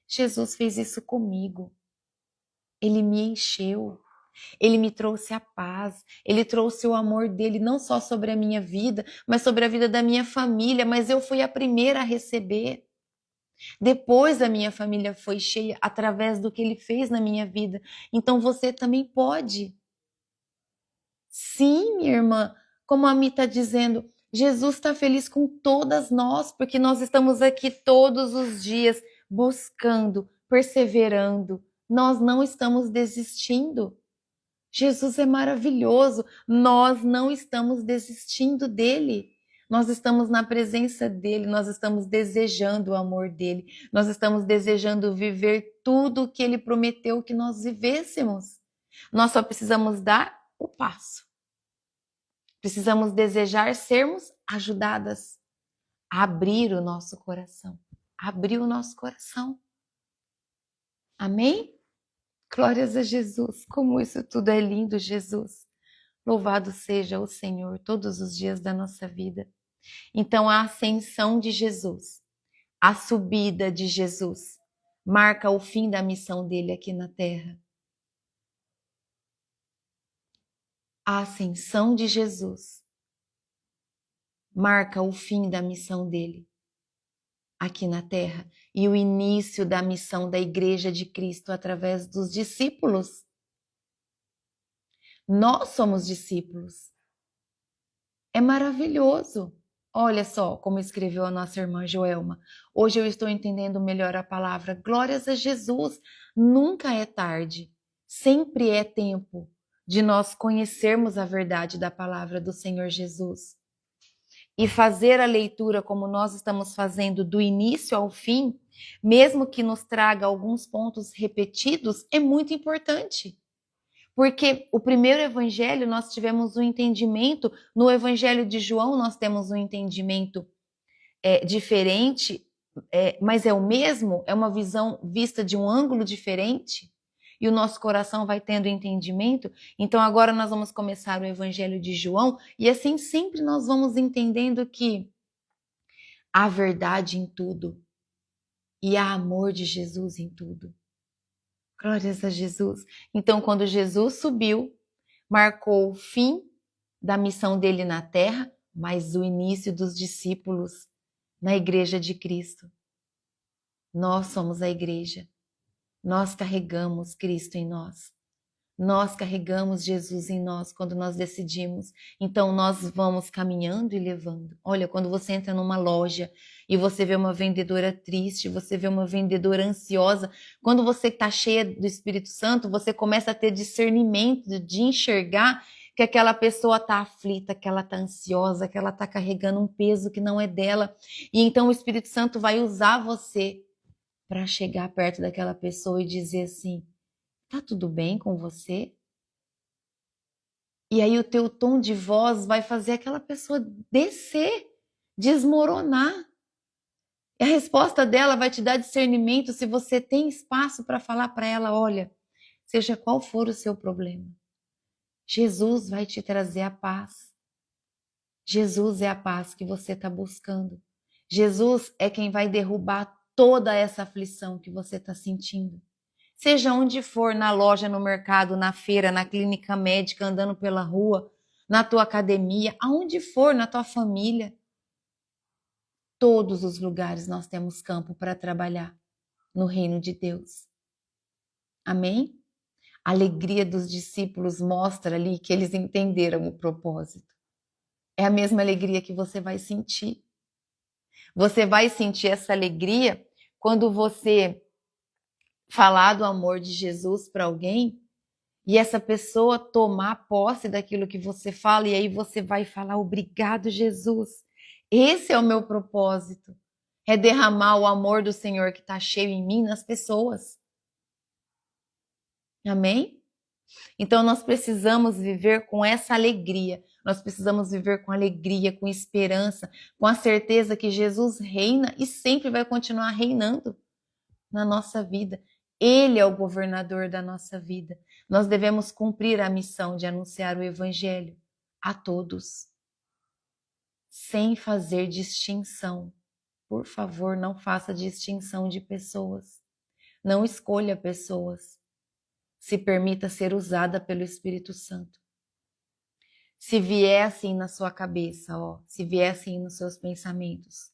Jesus fez isso comigo. Ele me encheu. Ele me trouxe a paz. Ele trouxe o amor dele, não só sobre a minha vida, mas sobre a vida da minha família. Mas eu fui a primeira a receber. Depois a minha família foi cheia através do que ele fez na minha vida. Então você também pode. Sim, minha irmã, como a Mi está dizendo, Jesus está feliz com todas nós, porque nós estamos aqui todos os dias buscando, perseverando. Nós não estamos desistindo. Jesus é maravilhoso. Nós não estamos desistindo dele. Nós estamos na presença dele, nós estamos desejando o amor dele, nós estamos desejando viver tudo o que ele prometeu que nós vivêssemos. Nós só precisamos dar o passo. Precisamos desejar sermos ajudadas a abrir o nosso coração. Abrir o nosso coração. Amém? Glórias a Jesus. Como isso tudo é lindo, Jesus. Louvado seja o Senhor todos os dias da nossa vida. Então, a ascensão de Jesus, a subida de Jesus, marca o fim da missão dele aqui na terra. A ascensão de Jesus marca o fim da missão dele aqui na terra e o início da missão da Igreja de Cristo através dos discípulos. Nós somos discípulos. É maravilhoso. Olha só como escreveu a nossa irmã Joelma. Hoje eu estou entendendo melhor a palavra. Glórias a Jesus. Nunca é tarde. Sempre é tempo de nós conhecermos a verdade da palavra do Senhor Jesus. E fazer a leitura como nós estamos fazendo do início ao fim, mesmo que nos traga alguns pontos repetidos, é muito importante. Porque o primeiro evangelho nós tivemos um entendimento, no evangelho de João nós temos um entendimento diferente, mas é o mesmo, é uma visão vista de um ângulo diferente, e o nosso coração vai tendo entendimento. Então agora nós vamos começar o evangelho de João, e assim sempre nós vamos entendendo que há verdade em tudo, e há amor de Jesus em tudo. Glórias a Jesus. Então quando Jesus subiu, marcou o fim da missão dele na terra, mas o início dos discípulos na Igreja de Cristo. Nós somos a igreja. Nós carregamos Cristo em nós. Nós carregamos Jesus em nós quando nós decidimos. Então nós vamos caminhando e levando. Olha, quando você entra numa loja e você vê uma vendedora triste, você vê uma vendedora ansiosa, quando você está cheia do Espírito Santo, você começa a ter discernimento de enxergar que aquela pessoa está aflita, que ela está ansiosa, que ela está carregando um peso que não é dela. E então o Espírito Santo vai usar você para chegar perto daquela pessoa e dizer assim: tá tudo bem com você? E aí o teu tom de voz vai fazer aquela pessoa descer, desmoronar. E a resposta dela vai te dar discernimento se você tem espaço para falar para ela: olha, seja qual for o seu problema, Jesus vai te trazer a paz. Jesus é a paz que você está buscando. Jesus é quem vai derrubar toda essa aflição que você está sentindo. Seja onde for, na loja, no mercado, na feira, na clínica médica, andando pela rua, na tua academia, aonde for, na tua família. Todos os lugares nós temos campo para trabalhar no reino de Deus. Amém? A alegria dos discípulos mostra ali que eles entenderam o propósito. É a mesma alegria que você vai sentir. Você vai sentir essa alegria quando você falar do amor de Jesus para alguém e essa pessoa tomar posse daquilo que você fala, e aí você vai falar: obrigado, Jesus. Esse é o meu propósito. É derramar o amor do Senhor que está cheio em mim nas pessoas. Amém? Então nós precisamos viver com essa alegria. Nós precisamos viver com alegria, com esperança, com a certeza que Jesus reina e sempre vai continuar reinando na nossa vida. Ele é o governador da nossa vida. Nós devemos cumprir a missão de anunciar o Evangelho a todos, sem fazer distinção. Por favor, não faça distinção de pessoas. Não escolha pessoas. Se permita ser usada pelo Espírito Santo. Se vier assim na sua cabeça, se vier assim nos seus pensamentos,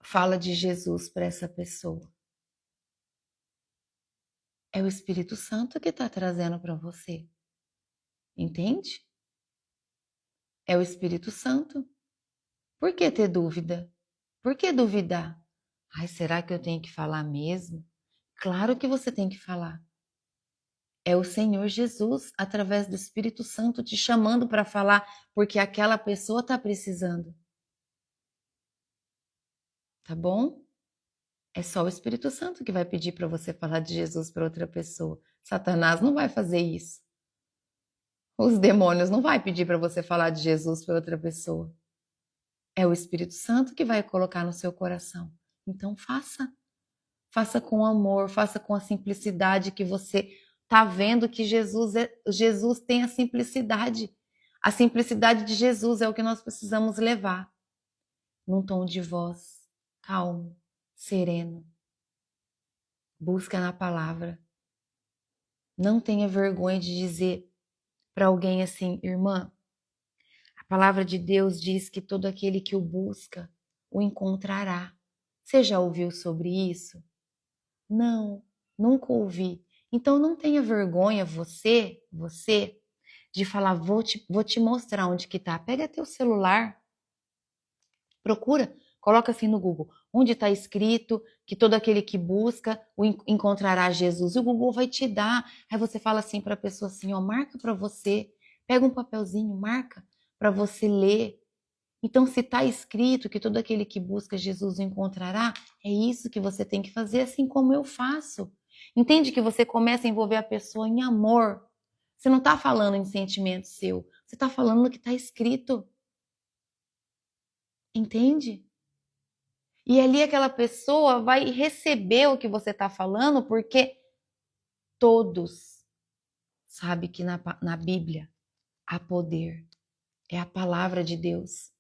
fala de Jesus para essa pessoa. É o Espírito Santo que está trazendo para você. Entende? É o Espírito Santo. Por que ter dúvida? Por que duvidar? Ai, será que eu tenho que falar mesmo? Claro que você tem que falar. É o Senhor Jesus, através do Espírito Santo, te chamando para falar, porque aquela pessoa está precisando. Tá bom? É só o Espírito Santo que vai pedir para você falar de Jesus para outra pessoa. Satanás não vai fazer isso. Os demônios não vai pedir para você falar de Jesus para outra pessoa. É o Espírito Santo que vai colocar no seu coração. Então faça. Faça com amor, faça com a simplicidade que você está vendo que Jesus tem a simplicidade. A simplicidade de Jesus é o que nós precisamos levar. Num tom de voz calmo, sereno. Busca na palavra. Não tenha vergonha de dizer para alguém assim: irmã, a palavra de Deus diz que todo aquele que o busca, o encontrará. Você já ouviu sobre isso? Não, nunca ouvi. Então não tenha vergonha você, de falar, vou te mostrar onde que tá. Pega teu celular, procura, coloca assim no Google, onde está escrito que todo aquele que busca encontrará Jesus. E o Google vai te dar. Aí você fala assim para a pessoa assim, ó, marca para você, pega um papelzinho, marca para você ler. Então, se está escrito que todo aquele que busca Jesus o encontrará, é isso que você tem que fazer, assim como eu faço. Entende que você começa a envolver a pessoa em amor. Você não está falando em sentimento seu, você está falando no que está escrito. Entende? E ali aquela pessoa vai receber o que você está falando, porque todos sabem que na Bíblia há poder, é a palavra de Deus.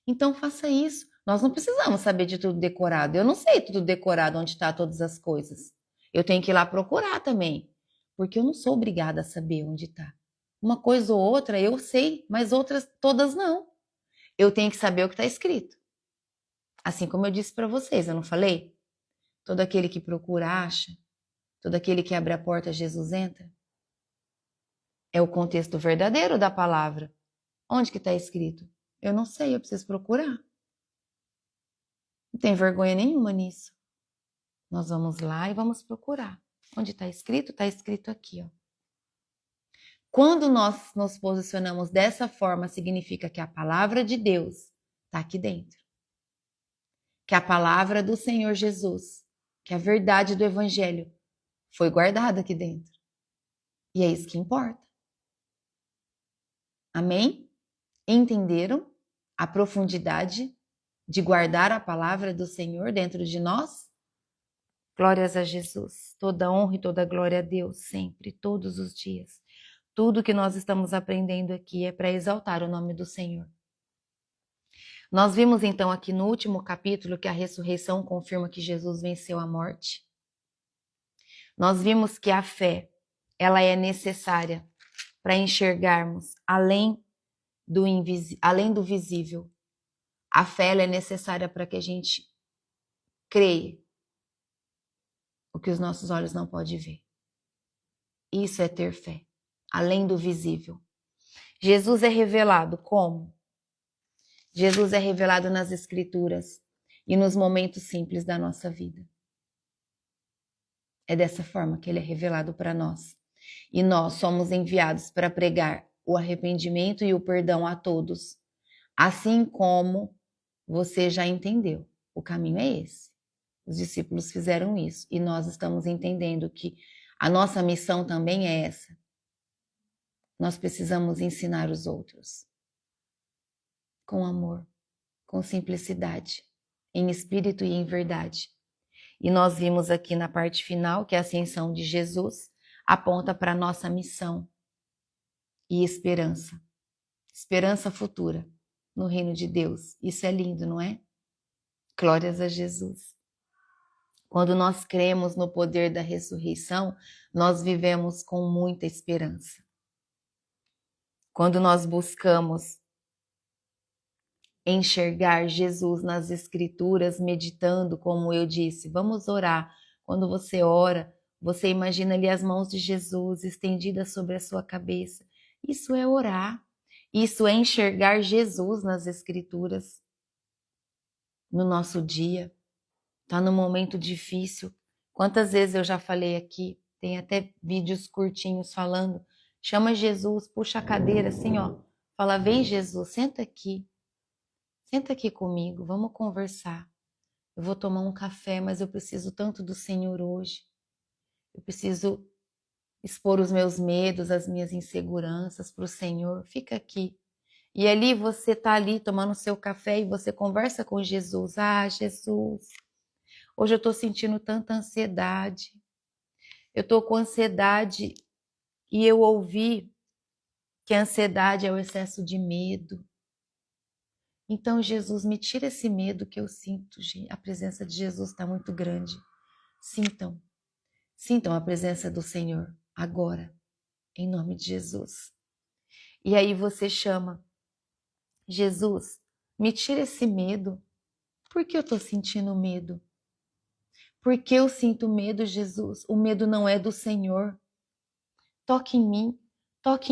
Então faça isso. Nós não precisamos saber de tudo decorado. Eu não sei tudo decorado onde está todas as coisas. Eu tenho que ir lá procurar também, porque eu não sou obrigada a saber onde está. Uma coisa ou outra eu sei, mas outras todas não. Eu tenho que saber o que está escrito. Assim como eu disse para vocês, eu não falei? Todo aquele que procura acha, todo aquele que abre a porta, Jesus entra. É o contexto verdadeiro da palavra. Onde que está escrito? Eu não sei, eu preciso procurar. Não tem vergonha nenhuma nisso. Nós vamos lá e vamos procurar. Onde está escrito? Está escrito aqui, ó. Quando nós nos posicionamos dessa forma, significa que a palavra de Deus está aqui dentro. Que a palavra do Senhor Jesus, que a verdade do Evangelho foi guardada aqui dentro. E é isso que importa. Amém? Entenderam a profundidade de guardar a palavra do Senhor dentro de nós? Glórias a Jesus. Toda honra e toda glória a Deus, sempre, todos os dias. Tudo que nós estamos aprendendo aqui é para exaltar o nome do Senhor. Nós vimos então aqui no último capítulo que a ressurreição confirma que Jesus venceu a morte. Nós vimos que a fé, ela é necessária para enxergarmos além do visível. A fé ela é necessária para que a gente creia o que os nossos olhos não podem ver. Isso é ter fé, além do visível. Jesus é revelado como? Jesus é revelado nas Escrituras e nos momentos simples da nossa vida. É dessa forma que ele é revelado para nós. E nós somos enviados para pregar o arrependimento e o perdão a todos, assim como você já entendeu. O caminho é esse. Os discípulos fizeram isso e nós estamos entendendo que a nossa missão também é essa. Nós precisamos ensinar os outros com amor, com simplicidade, em espírito e em verdade. E nós vimos aqui na parte final que a ascensão de Jesus aponta para a nossa missão e esperança. Esperança futura no reino de Deus. Isso é lindo, não é? Glórias a Jesus. Quando nós cremos no poder da ressurreição, nós vivemos com muita esperança. Quando nós buscamos enxergar Jesus nas Escrituras, meditando, como eu disse, vamos orar. Quando você ora, você imagina ali as mãos de Jesus estendidas sobre a sua cabeça. Isso é orar. Isso é enxergar Jesus nas Escrituras. No nosso dia, tá num momento difícil. Quantas vezes eu já falei aqui, tem até vídeos curtinhos falando, chama Jesus, puxa a cadeira assim, ó, fala, vem Jesus, senta aqui comigo, vamos conversar. Eu vou tomar um café, mas eu preciso tanto do Senhor hoje. Eu preciso expor os meus medos, as minhas inseguranças para o Senhor. Fica aqui. E ali você tá ali tomando seu café e você conversa com Jesus. Ah, Jesus, hoje eu estou sentindo tanta ansiedade. Eu estou com ansiedade e eu ouvi que a ansiedade é o excesso de medo. Então, Jesus, me tira esse medo que eu sinto. A presença de Jesus está muito grande. Sintam a presença do Senhor agora, em nome de Jesus. E aí você chama Jesus, me tira esse medo. Por que eu estou sentindo medo? Por que eu sinto medo, Jesus? O medo não é do Senhor. Toque em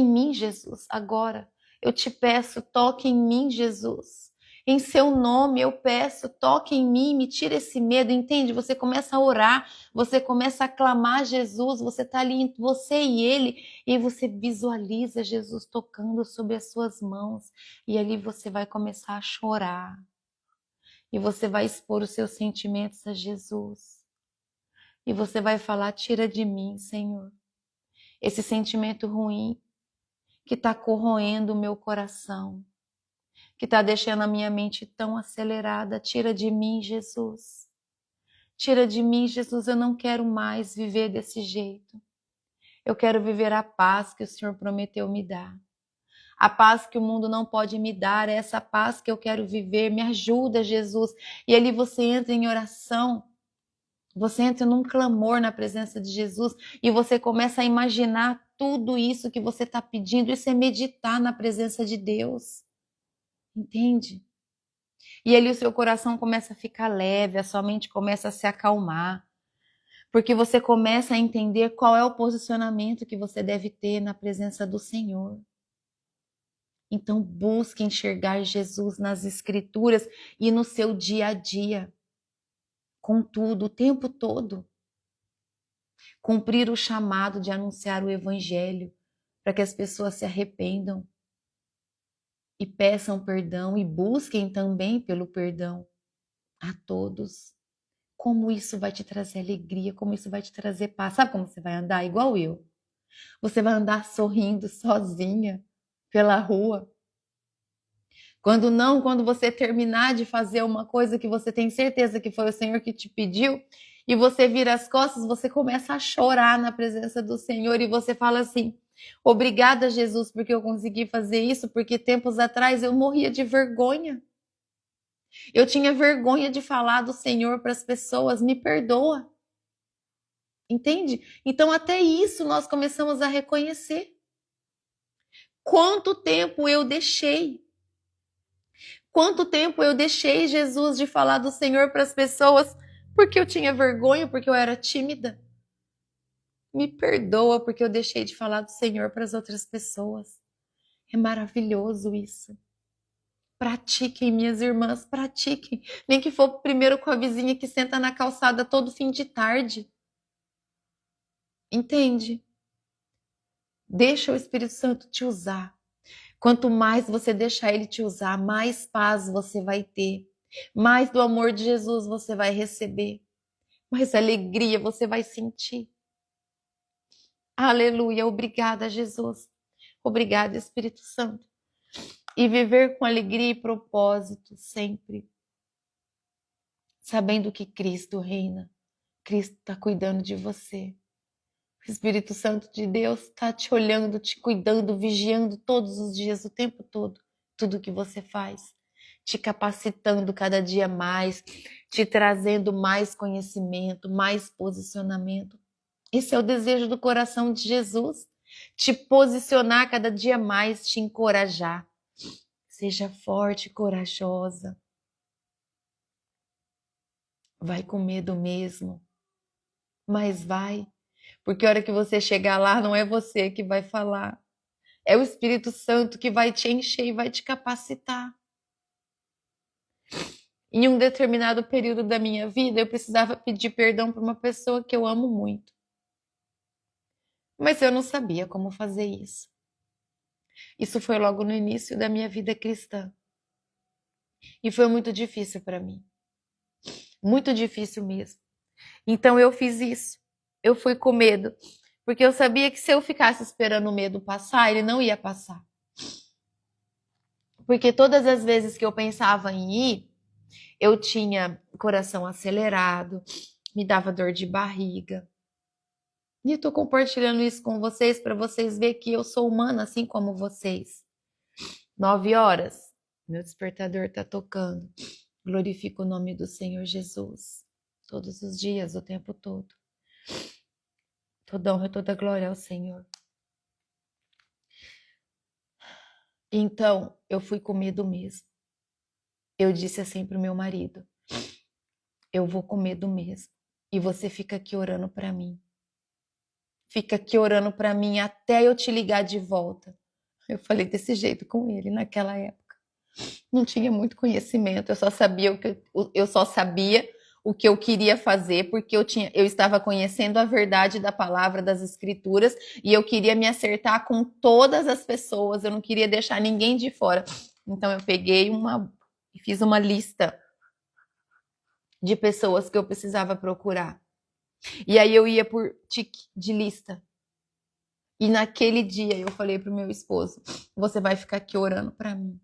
mim, Jesus, agora. Eu te peço, toque em mim, Jesus. Em seu nome eu peço, toque em mim, me tira esse medo, entende? Você começa a orar, você começa a clamar Jesus, você está ali, você e ele, e você visualiza Jesus tocando sobre as suas mãos, e ali você vai começar a chorar, e você vai expor os seus sentimentos a Jesus, e você vai falar, tira de mim, Senhor, esse sentimento ruim, que está corroendo o meu coração, que está deixando a minha mente tão acelerada. Tira de mim, Jesus. Tira de mim, Jesus. Eu não quero mais viver desse jeito. Eu quero viver a paz que o Senhor prometeu me dar. A paz que o mundo não pode me dar, é essa paz que eu quero viver. Me ajuda, Jesus. E ali você entra em oração. Você entra num clamor na presença de Jesus e você começa a imaginar tudo isso que você está pedindo. Isso é meditar na presença de Deus. Entende? E ali o seu coração começa a ficar leve, a sua mente começa a se acalmar. Porque você começa a entender qual é o posicionamento que você deve ter na presença do Senhor. Então busque enxergar Jesus nas Escrituras e no seu dia a dia. Com tudo, o tempo todo. Cumprir o chamado de anunciar o Evangelho para que as pessoas se arrependam e peçam perdão e busquem também pelo perdão a todos. Como isso vai te trazer alegria, como isso vai te trazer paz. Sabe como você vai andar? Igual eu. Você vai andar sorrindo sozinha pela rua. Quando você terminar de fazer uma coisa que você tem certeza que foi o Senhor que te pediu, e você vira as costas, você começa a chorar na presença do Senhor e você fala assim: obrigada, Jesus, porque eu consegui fazer isso, porque tempos atrás eu morria de vergonha. Eu tinha vergonha de falar do Senhor para as pessoas, me perdoa. Entende? Então até isso nós começamos a reconhecer. Quanto tempo eu deixei? Quanto tempo eu deixei, Jesus, de falar do Senhor para as pessoas porque eu tinha vergonha, porque eu era tímida? Me perdoa porque eu deixei de falar do Senhor para as outras pessoas. É maravilhoso isso. Pratiquem, minhas irmãs, pratiquem. Nem que for primeiro com a vizinha que senta na calçada todo fim de tarde. Entende? Deixa o Espírito Santo te usar. Quanto mais você deixar ele te usar, mais paz você vai ter. Mais do amor de Jesus você vai receber. Mais alegria você vai sentir. Aleluia. Obrigada, Jesus. Obrigada, Espírito Santo. E viver com alegria e propósito sempre. Sabendo que Cristo reina. Cristo está cuidando de você. O Espírito Santo de Deus está te olhando, te cuidando, vigiando todos os dias, o tempo todo. Tudo que você faz. Te capacitando cada dia mais. Te trazendo mais conhecimento, mais posicionamento. Esse é o desejo do coração de Jesus. Te posicionar cada dia mais, te encorajar. Seja forte e corajosa. Vai com medo mesmo. Mas vai. Porque a hora que você chegar lá, não é você que vai falar. É o Espírito Santo que vai te encher e vai te capacitar. Em um determinado período da minha vida, eu precisava pedir perdão para uma pessoa que eu amo muito. Mas eu não sabia como fazer isso. Isso foi logo no início da minha vida cristã. E foi muito difícil para mim. Muito difícil mesmo. Então eu fiz isso. Eu fui com medo. Porque eu sabia que se eu ficasse esperando o medo passar, ele não ia passar. Porque todas as vezes que eu pensava em ir, eu tinha coração acelerado, me dava dor de barriga. E eu tô compartilhando isso com vocês para vocês verem que eu sou humana assim como vocês. 9 horas, meu despertador tá tocando. Glorifico o nome do Senhor Jesus. Todos os dias, o tempo todo. Toda honra e toda glória ao Senhor. Então, eu fui com medo mesmo. Eu disse assim pro meu marido: eu vou com medo mesmo. E você fica aqui orando para mim. Fica aqui orando para mim até eu te ligar de volta. Eu falei desse jeito com ele naquela época. Não tinha muito conhecimento, eu só sabia o que eu queria fazer, porque eu estava conhecendo a verdade da palavra das escrituras e eu queria me acertar com todas as pessoas, eu não queria deixar ninguém de fora. Então eu peguei e fiz uma lista de pessoas que eu precisava procurar. E aí eu ia por tique de lista. E naquele dia eu falei pro meu esposo: você vai ficar aqui orando para mim.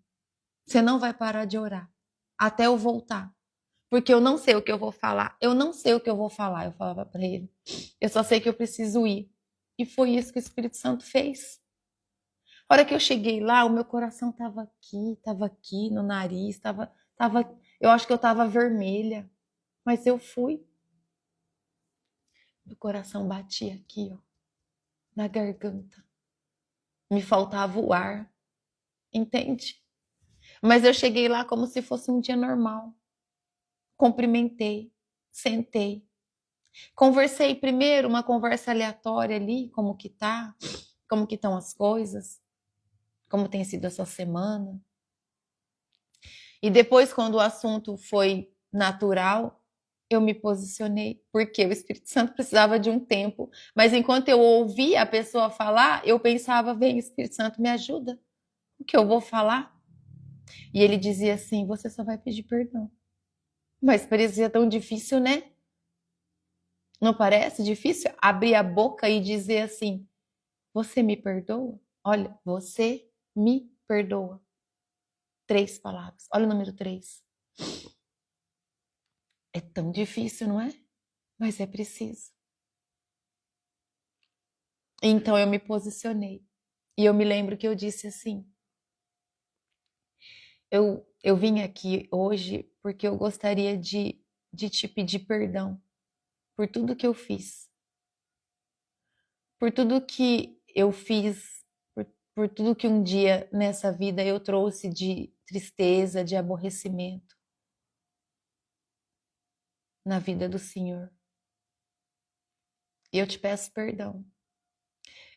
Você não vai parar de orar até eu voltar. Porque eu não sei o que eu vou falar. Eu não sei o que eu vou falar, eu falava para ele. Eu só sei que eu preciso ir. E foi isso que o Espírito Santo fez. A hora que eu cheguei lá, o meu coração estava aqui no nariz, eu acho que eu estava vermelha. Mas eu fui. Meu coração batia aqui, ó, na garganta. Me faltava o ar, entende? Mas eu cheguei lá como se fosse um dia normal. Cumprimentei, sentei. Conversei primeiro, uma conversa aleatória ali, como que tá, como que estão as coisas, como tem sido a sua semana. E depois, quando o assunto foi natural, eu me posicionei, porque o Espírito Santo precisava de um tempo. Mas enquanto eu ouvia a pessoa falar, eu pensava: vem, Espírito Santo, me ajuda. O que eu vou falar? E ele dizia assim: você só vai pedir perdão. Mas parecia tão difícil, né? Não parece difícil abrir a boca e dizer assim: você me perdoa? Olha, você me perdoa. 3 palavras. Olha o número 3. É tão difícil, não é? Mas é preciso. Então eu me posicionei. E eu me lembro que eu disse assim: eu vim aqui hoje porque eu gostaria de te pedir perdão por tudo que eu fiz. Por tudo que eu fiz, por tudo que um dia nessa vida eu trouxe de tristeza, de aborrecimento na vida do Senhor. E eu te peço perdão.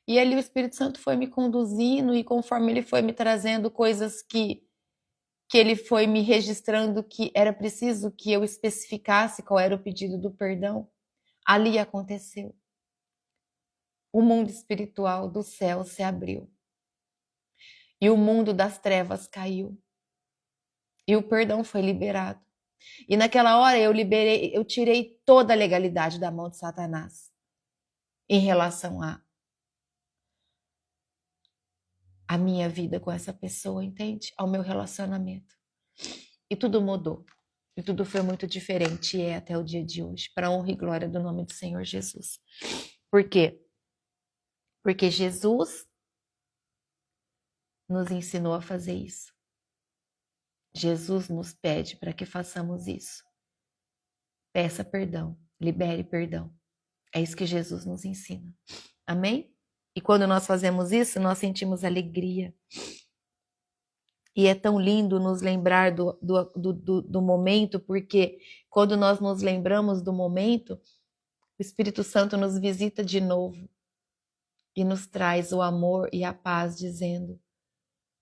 E ali o Espírito Santo foi me conduzindo e conforme ele foi me trazendo coisas que ele foi me registrando que era preciso que eu especificasse qual era o pedido do perdão, ali aconteceu. O mundo espiritual do céu se abriu. E o mundo das trevas caiu. E o perdão foi liberado. E naquela hora eu tirei toda a legalidade da mão de Satanás em relação a minha vida com essa pessoa, entende? Ao meu relacionamento. E tudo mudou. E tudo foi muito diferente e é até o dia de hoje, para a honra e glória do nome do Senhor Jesus. Por quê? Porque Jesus nos ensinou a fazer isso. Jesus nos pede para que façamos isso. Peça perdão, libere perdão. É isso que Jesus nos ensina. Amém? E quando nós fazemos isso, nós sentimos alegria. E é tão lindo nos lembrar do momento, porque quando nós nos lembramos do momento, o Espírito Santo nos visita de novo e nos traz o amor e a paz, dizendo: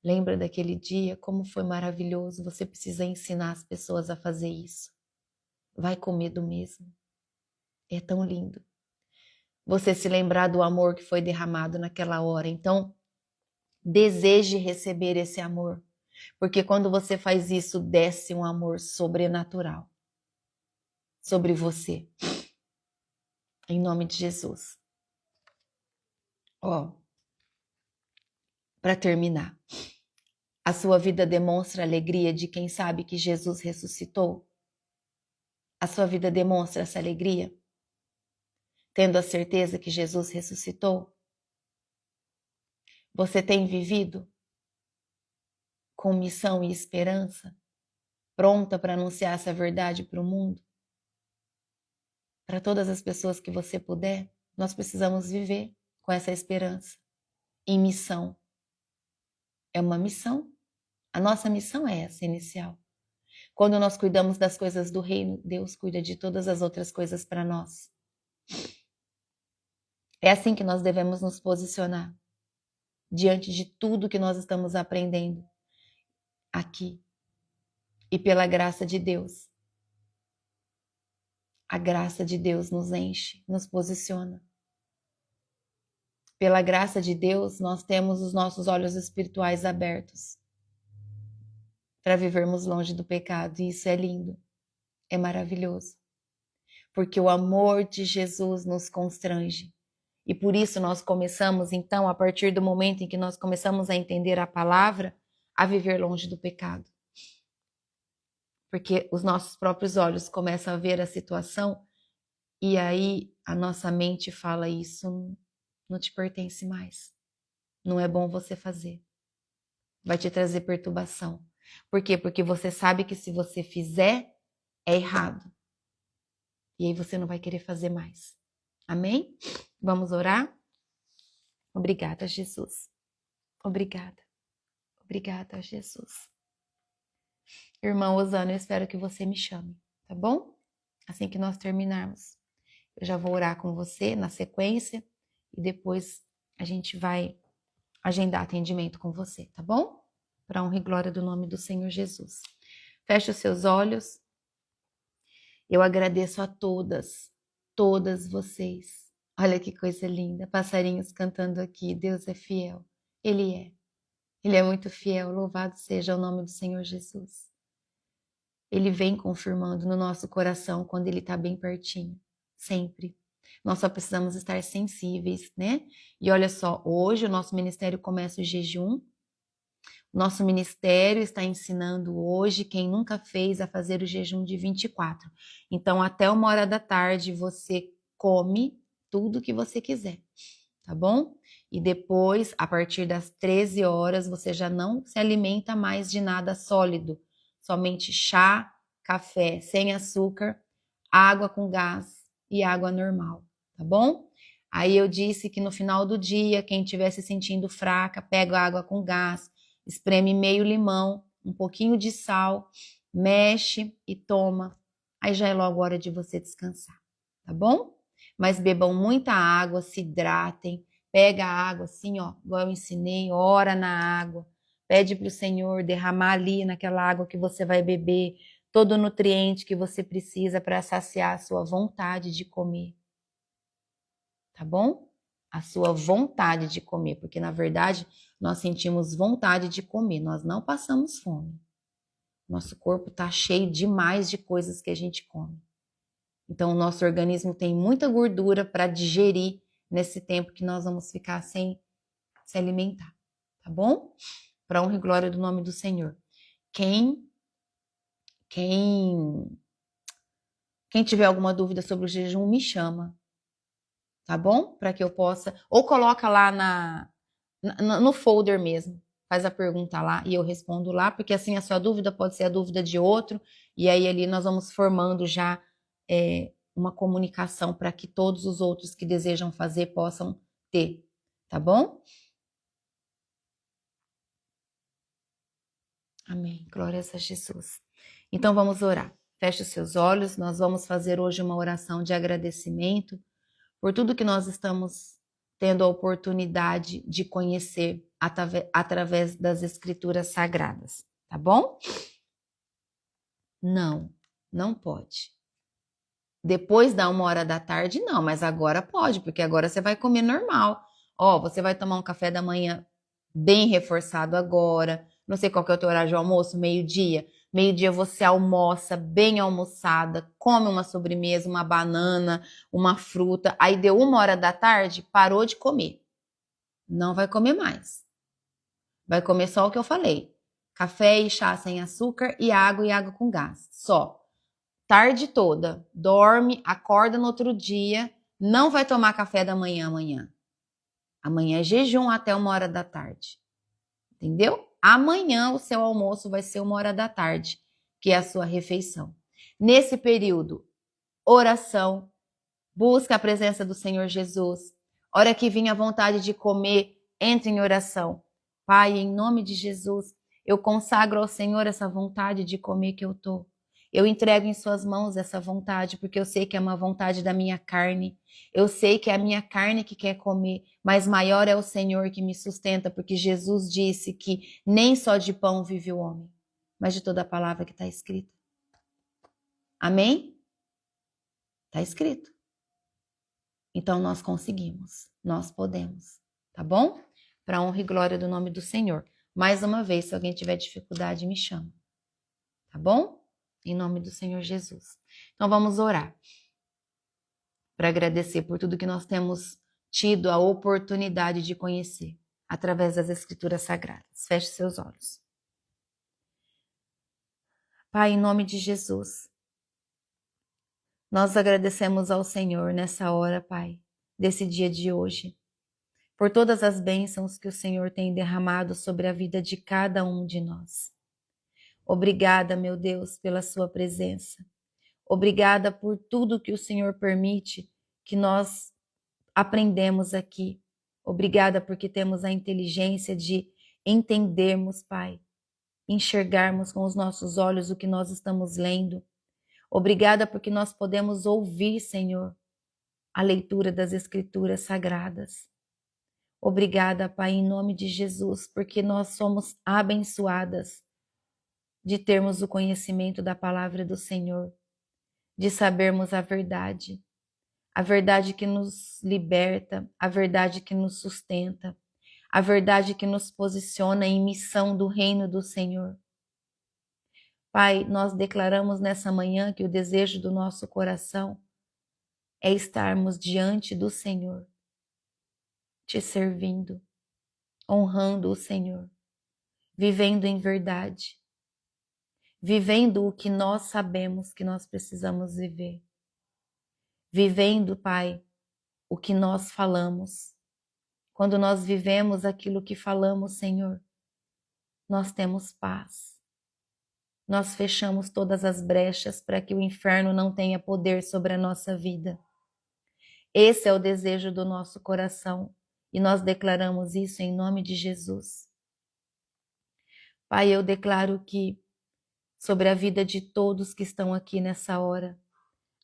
lembra daquele dia, como foi maravilhoso, você precisa ensinar as pessoas a fazer isso. Vai com medo mesmo. É tão lindo. Você se lembrar do amor que foi derramado naquela hora. Então, deseje receber esse amor. Porque quando você faz isso, desce um amor sobrenatural sobre você. Em nome de Jesus. Ó, para terminar. A sua vida demonstra a alegria de quem sabe que Jesus ressuscitou? A sua vida demonstra essa alegria? Tendo a certeza que Jesus ressuscitou? Você tem vivido com missão e esperança? Pronta para anunciar essa verdade para o mundo? Para todas as pessoas que você puder, nós precisamos viver com essa esperança, em missão. É uma missão. A nossa missão é essa inicial. Quando nós cuidamos das coisas do reino, Deus cuida de todas as outras coisas para nós. É assim que nós devemos nos posicionar diante de tudo que nós estamos aprendendo aqui. E pela graça de Deus, a graça de Deus nos enche, nos posiciona. Pela graça de Deus, nós temos os nossos olhos espirituais abertos para vivermos longe do pecado. E isso é lindo, é maravilhoso. Porque o amor de Jesus nos constrange. E por isso nós começamos, então, a partir do momento em que nós começamos a entender a palavra, a viver longe do pecado. Porque os nossos próprios olhos começam a ver a situação e aí a nossa mente fala: isso não te pertence mais. Não é bom você fazer. Vai te trazer perturbação. Por quê? Porque você sabe que se você fizer, é errado. E aí você não vai querer fazer mais. Amém? Vamos orar? Obrigada, Jesus. Obrigada. Obrigada, Jesus. Irmão Osana, eu espero que você me chame, tá bom? Assim que nós terminarmos. Eu já vou orar com você na sequência e depois a gente vai agendar atendimento com você, tá bom? Para honra e glória do nome do Senhor Jesus. Feche os seus olhos. Eu agradeço a todas vocês. Olha que coisa linda, passarinhos cantando aqui. Deus é fiel. Ele é. Ele é muito fiel. Louvado seja o nome do Senhor Jesus. Ele vem confirmando no nosso coração quando ele está bem pertinho. Sempre. Nós só precisamos estar sensíveis, né? E olha só, hoje o nosso ministério começa o jejum. Nosso ministério está ensinando hoje quem nunca fez a fazer o jejum de 24. Então, até 1h você come tudo que você quiser, tá bom? E depois, a partir das 13 horas, você já não se alimenta mais de nada sólido. Somente chá, café sem açúcar, água com gás e água normal, tá bom? Aí eu disse que no final do dia, quem estiver se sentindo fraca, pega água com gás, espreme meio limão, um pouquinho de sal, mexe e toma. Aí já é logo hora de você descansar, tá bom? Mas bebam muita água, se hidratem, pega a água assim, ó, igual eu ensinei, ora na água, pede para o Senhor derramar ali naquela água que você vai beber todo o nutriente que você precisa para saciar a sua vontade de comer, tá bom? A sua vontade de comer, porque na verdade nós sentimos vontade de comer, nós não passamos fome. Nosso corpo está cheio demais de coisas que a gente come. Então o nosso organismo tem muita gordura para digerir nesse tempo que nós vamos ficar sem se alimentar, tá bom? Para honra e glória do nome do Senhor. Quem tiver alguma dúvida sobre o jejum, me chama, tá bom? Para que eu possa, ou coloca lá no folder mesmo, faz a pergunta lá e eu respondo lá, porque assim a sua dúvida pode ser a dúvida de outro, e aí ali nós vamos formando já uma comunicação para que todos os outros que desejam fazer possam ter, tá bom? Amém. Glórias a Jesus. Então vamos orar. Feche os seus olhos, nós vamos fazer hoje uma oração de agradecimento por tudo que nós estamos tendo a oportunidade de conhecer através das escrituras sagradas, tá bom? Não pode. Depois da 1h, não, mas agora pode, porque agora você vai comer normal. Ó, você vai tomar um café da manhã bem reforçado agora. Não sei qual que é o teu horário de almoço, meio-dia. Meio-dia você almoça bem almoçada, come uma sobremesa, uma banana, uma fruta. Aí deu 1h, parou de comer. Não vai comer mais. Vai comer só o que eu falei. Café e chá sem açúcar e água com gás. Só. Tarde toda. Dorme, acorda no outro dia. Não vai tomar café da manhã amanhã. Amanhã é jejum até 1h. Entendeu? Amanhã o seu almoço vai ser 1h, que é a sua refeição. Nesse período, oração, busca a presença do Senhor Jesus. Hora que vinha a vontade de comer, entre em oração. Pai, em nome de Jesus, eu consagro ao Senhor essa vontade de comer que eu tô. Eu entrego em suas mãos essa vontade, porque eu sei que é uma vontade da minha carne. Eu sei que é a minha carne que quer comer, mas maior é o Senhor que me sustenta, porque Jesus disse que nem só de pão vive o homem, mas de toda a palavra que está escrita. Amém? Está escrito. Então nós conseguimos, nós podemos, tá bom? Para honra e glória do nome do Senhor. Mais uma vez, se alguém tiver dificuldade, me chama, tá bom? Em nome do Senhor Jesus. Então vamos orar para agradecer por tudo que nós temos tido a oportunidade de conhecer através das Escrituras Sagradas. Feche seus olhos. Pai, em nome de Jesus, nós agradecemos ao Senhor nessa hora, Pai, desse dia de hoje, por todas as bênçãos que o Senhor tem derramado sobre a vida de cada um de nós. Obrigada, meu Deus, pela sua presença. Obrigada por tudo que o Senhor permite que nós aprendemos aqui. Obrigada porque temos a inteligência de entendermos, Pai, enxergarmos com os nossos olhos o que nós estamos lendo. Obrigada porque nós podemos ouvir, Senhor, a leitura das Escrituras Sagradas. Obrigada, Pai, em nome de Jesus, porque nós somos abençoadas de termos o conhecimento da palavra do Senhor, de sabermos a verdade que nos liberta, a verdade que nos sustenta, a verdade que nos posiciona em missão do reino do Senhor. Pai, nós declaramos nessa manhã que o desejo do nosso coração é estarmos diante do Senhor, te servindo, honrando o Senhor, vivendo em verdade, vivendo o que nós sabemos que nós precisamos viver, vivendo, Pai, o que nós falamos. Quando nós vivemos aquilo que falamos, Senhor, nós temos paz. Nós fechamos todas as brechas para que o inferno não tenha poder sobre a nossa vida. Esse é o desejo do nosso coração e nós declaramos isso em nome de Jesus. Pai, eu declaro que sobre a vida de todos que estão aqui nessa hora,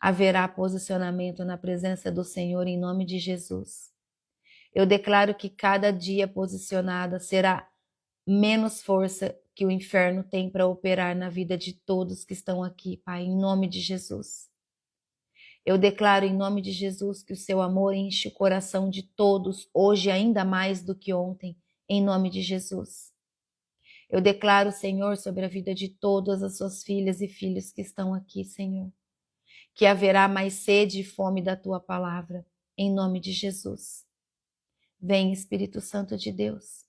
haverá posicionamento na presença do Senhor em nome de Jesus. Eu declaro que cada dia posicionada será menos força que o inferno tem para operar na vida de todos que estão aqui, Pai, em nome de Jesus. Eu declaro em nome de Jesus que o seu amor enche o coração de todos, hoje ainda mais do que ontem, em nome de Jesus. Eu declaro, Senhor, sobre a vida de todas as suas filhas e filhos que estão aqui, Senhor, que haverá mais sede e fome da tua palavra, em nome de Jesus. Vem, Espírito Santo de Deus,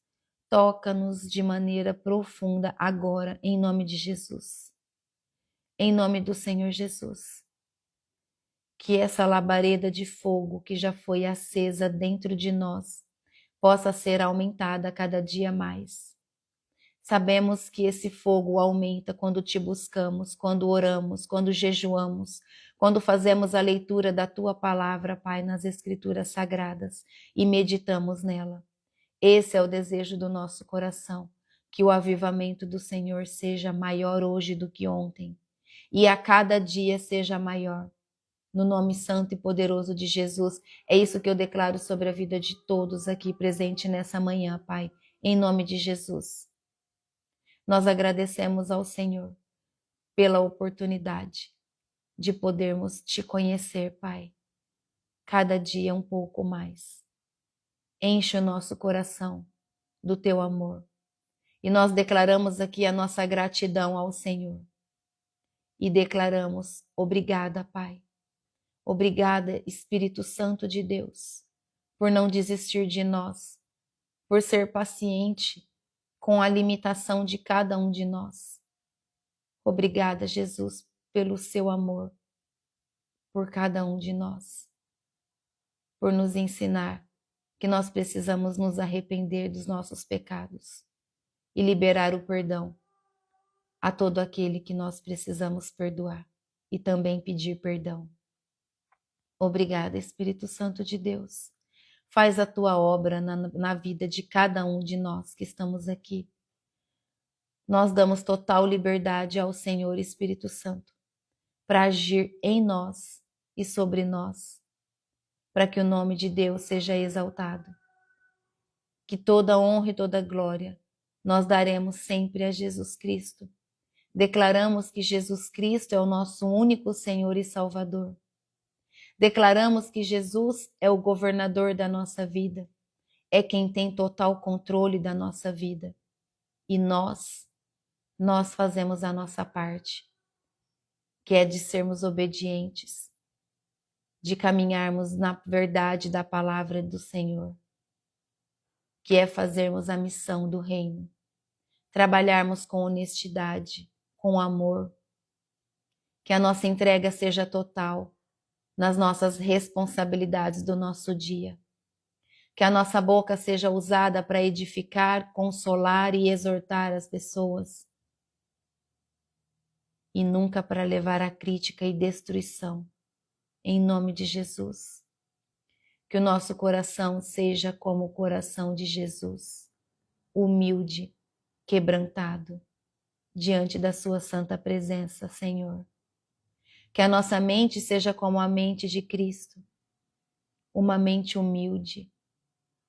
toca-nos de maneira profunda agora, em nome de Jesus. Em nome do Senhor Jesus. Que essa labareda de fogo que já foi acesa dentro de nós possa ser aumentada a cada dia mais. Sabemos que esse fogo aumenta quando te buscamos, quando oramos, quando jejuamos, quando fazemos a leitura da tua palavra, Pai, nas Escrituras Sagradas e meditamos nela. Esse é o desejo do nosso coração, que o avivamento do Senhor seja maior hoje do que ontem e a cada dia seja maior. No nome santo e poderoso de Jesus, é isso que eu declaro sobre a vida de todos aqui presente nessa manhã, Pai, em nome de Jesus. Nós agradecemos ao Senhor pela oportunidade de podermos te conhecer, Pai, cada dia um pouco mais. Enche o nosso coração do teu amor. E nós declaramos aqui a nossa gratidão ao Senhor. E declaramos, obrigada, Pai. Obrigada, Espírito Santo de Deus, por não desistir de nós, por ser paciente com a limitação de cada um de nós. Obrigada, Jesus, pelo seu amor por cada um de nós, por nos ensinar que nós precisamos nos arrepender dos nossos pecados e liberar o perdão a todo aquele que nós precisamos perdoar e também pedir perdão. Obrigada, Espírito Santo de Deus. Faz a tua obra na vida de cada um de nós que estamos aqui. Nós damos total liberdade ao Senhor Espírito Santo para agir em nós e sobre nós, para que o nome de Deus seja exaltado. Que toda honra e toda glória nós daremos sempre a Jesus Cristo. Declaramos que Jesus Cristo é o nosso único Senhor e Salvador. Declaramos que Jesus é o governador da nossa vida, é quem tem total controle da nossa vida. E nós fazemos a nossa parte, que é de sermos obedientes, de caminharmos na verdade da palavra do Senhor, que é fazermos a missão do reino, trabalharmos com honestidade, com amor, que a nossa entrega seja total nas nossas responsabilidades do nosso dia, que a nossa boca seja usada para edificar, consolar e exortar as pessoas, e nunca para levar a crítica e destruição, em nome de Jesus. Que o nosso coração seja como o coração de Jesus, humilde, quebrantado, diante da sua santa presença, Senhor. Que a nossa mente seja como a mente de Cristo, uma mente humilde,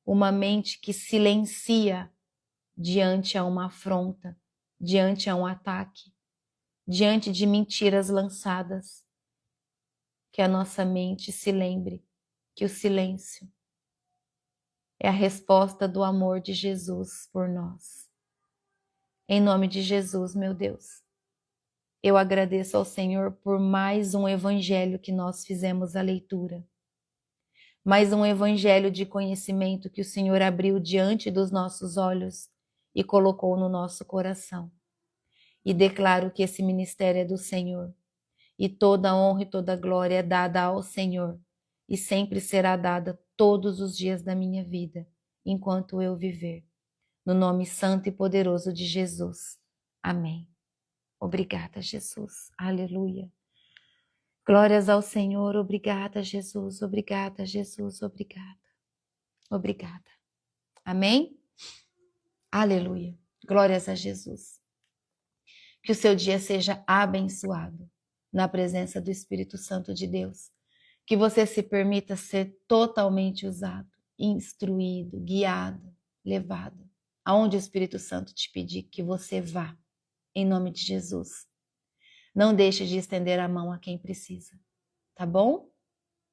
uma mente que silencia diante a uma afronta, diante a um ataque, diante de mentiras lançadas. Que a nossa mente se lembre que o silêncio é a resposta do amor de Jesus por nós. Em nome de Jesus, meu Deus, eu agradeço ao Senhor por mais um evangelho que nós fizemos a leitura. Mais um evangelho de conhecimento que o Senhor abriu diante dos nossos olhos e colocou no nosso coração. E declaro que esse ministério é do Senhor. E toda a honra e toda a glória é dada ao Senhor. E sempre será dada todos os dias da minha vida, enquanto eu viver. No nome santo e poderoso de Jesus. Amém. Obrigada, Jesus. Aleluia. Glórias ao Senhor. Obrigada, Jesus. Obrigada, Jesus. Obrigada. Obrigada. Amém? Aleluia. Glórias a Jesus. Que o seu dia seja abençoado na presença do Espírito Santo de Deus. Que você se permita ser totalmente usado, instruído, guiado, levado. Aonde o Espírito Santo te pedir que você vá, em nome de Jesus. Não deixe de estender a mão a quem precisa, tá bom?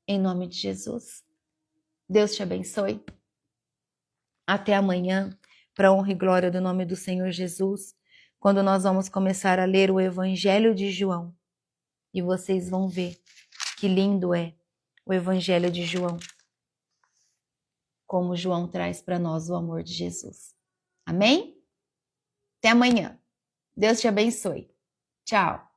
Em nome de Jesus. Deus te abençoe. Até amanhã, para honra e glória do nome do Senhor Jesus, quando nós vamos começar a ler o Evangelho de João. E vocês vão ver que lindo é o Evangelho de João. Como João traz para nós o amor de Jesus. Amém? Até amanhã. Deus te abençoe. Tchau.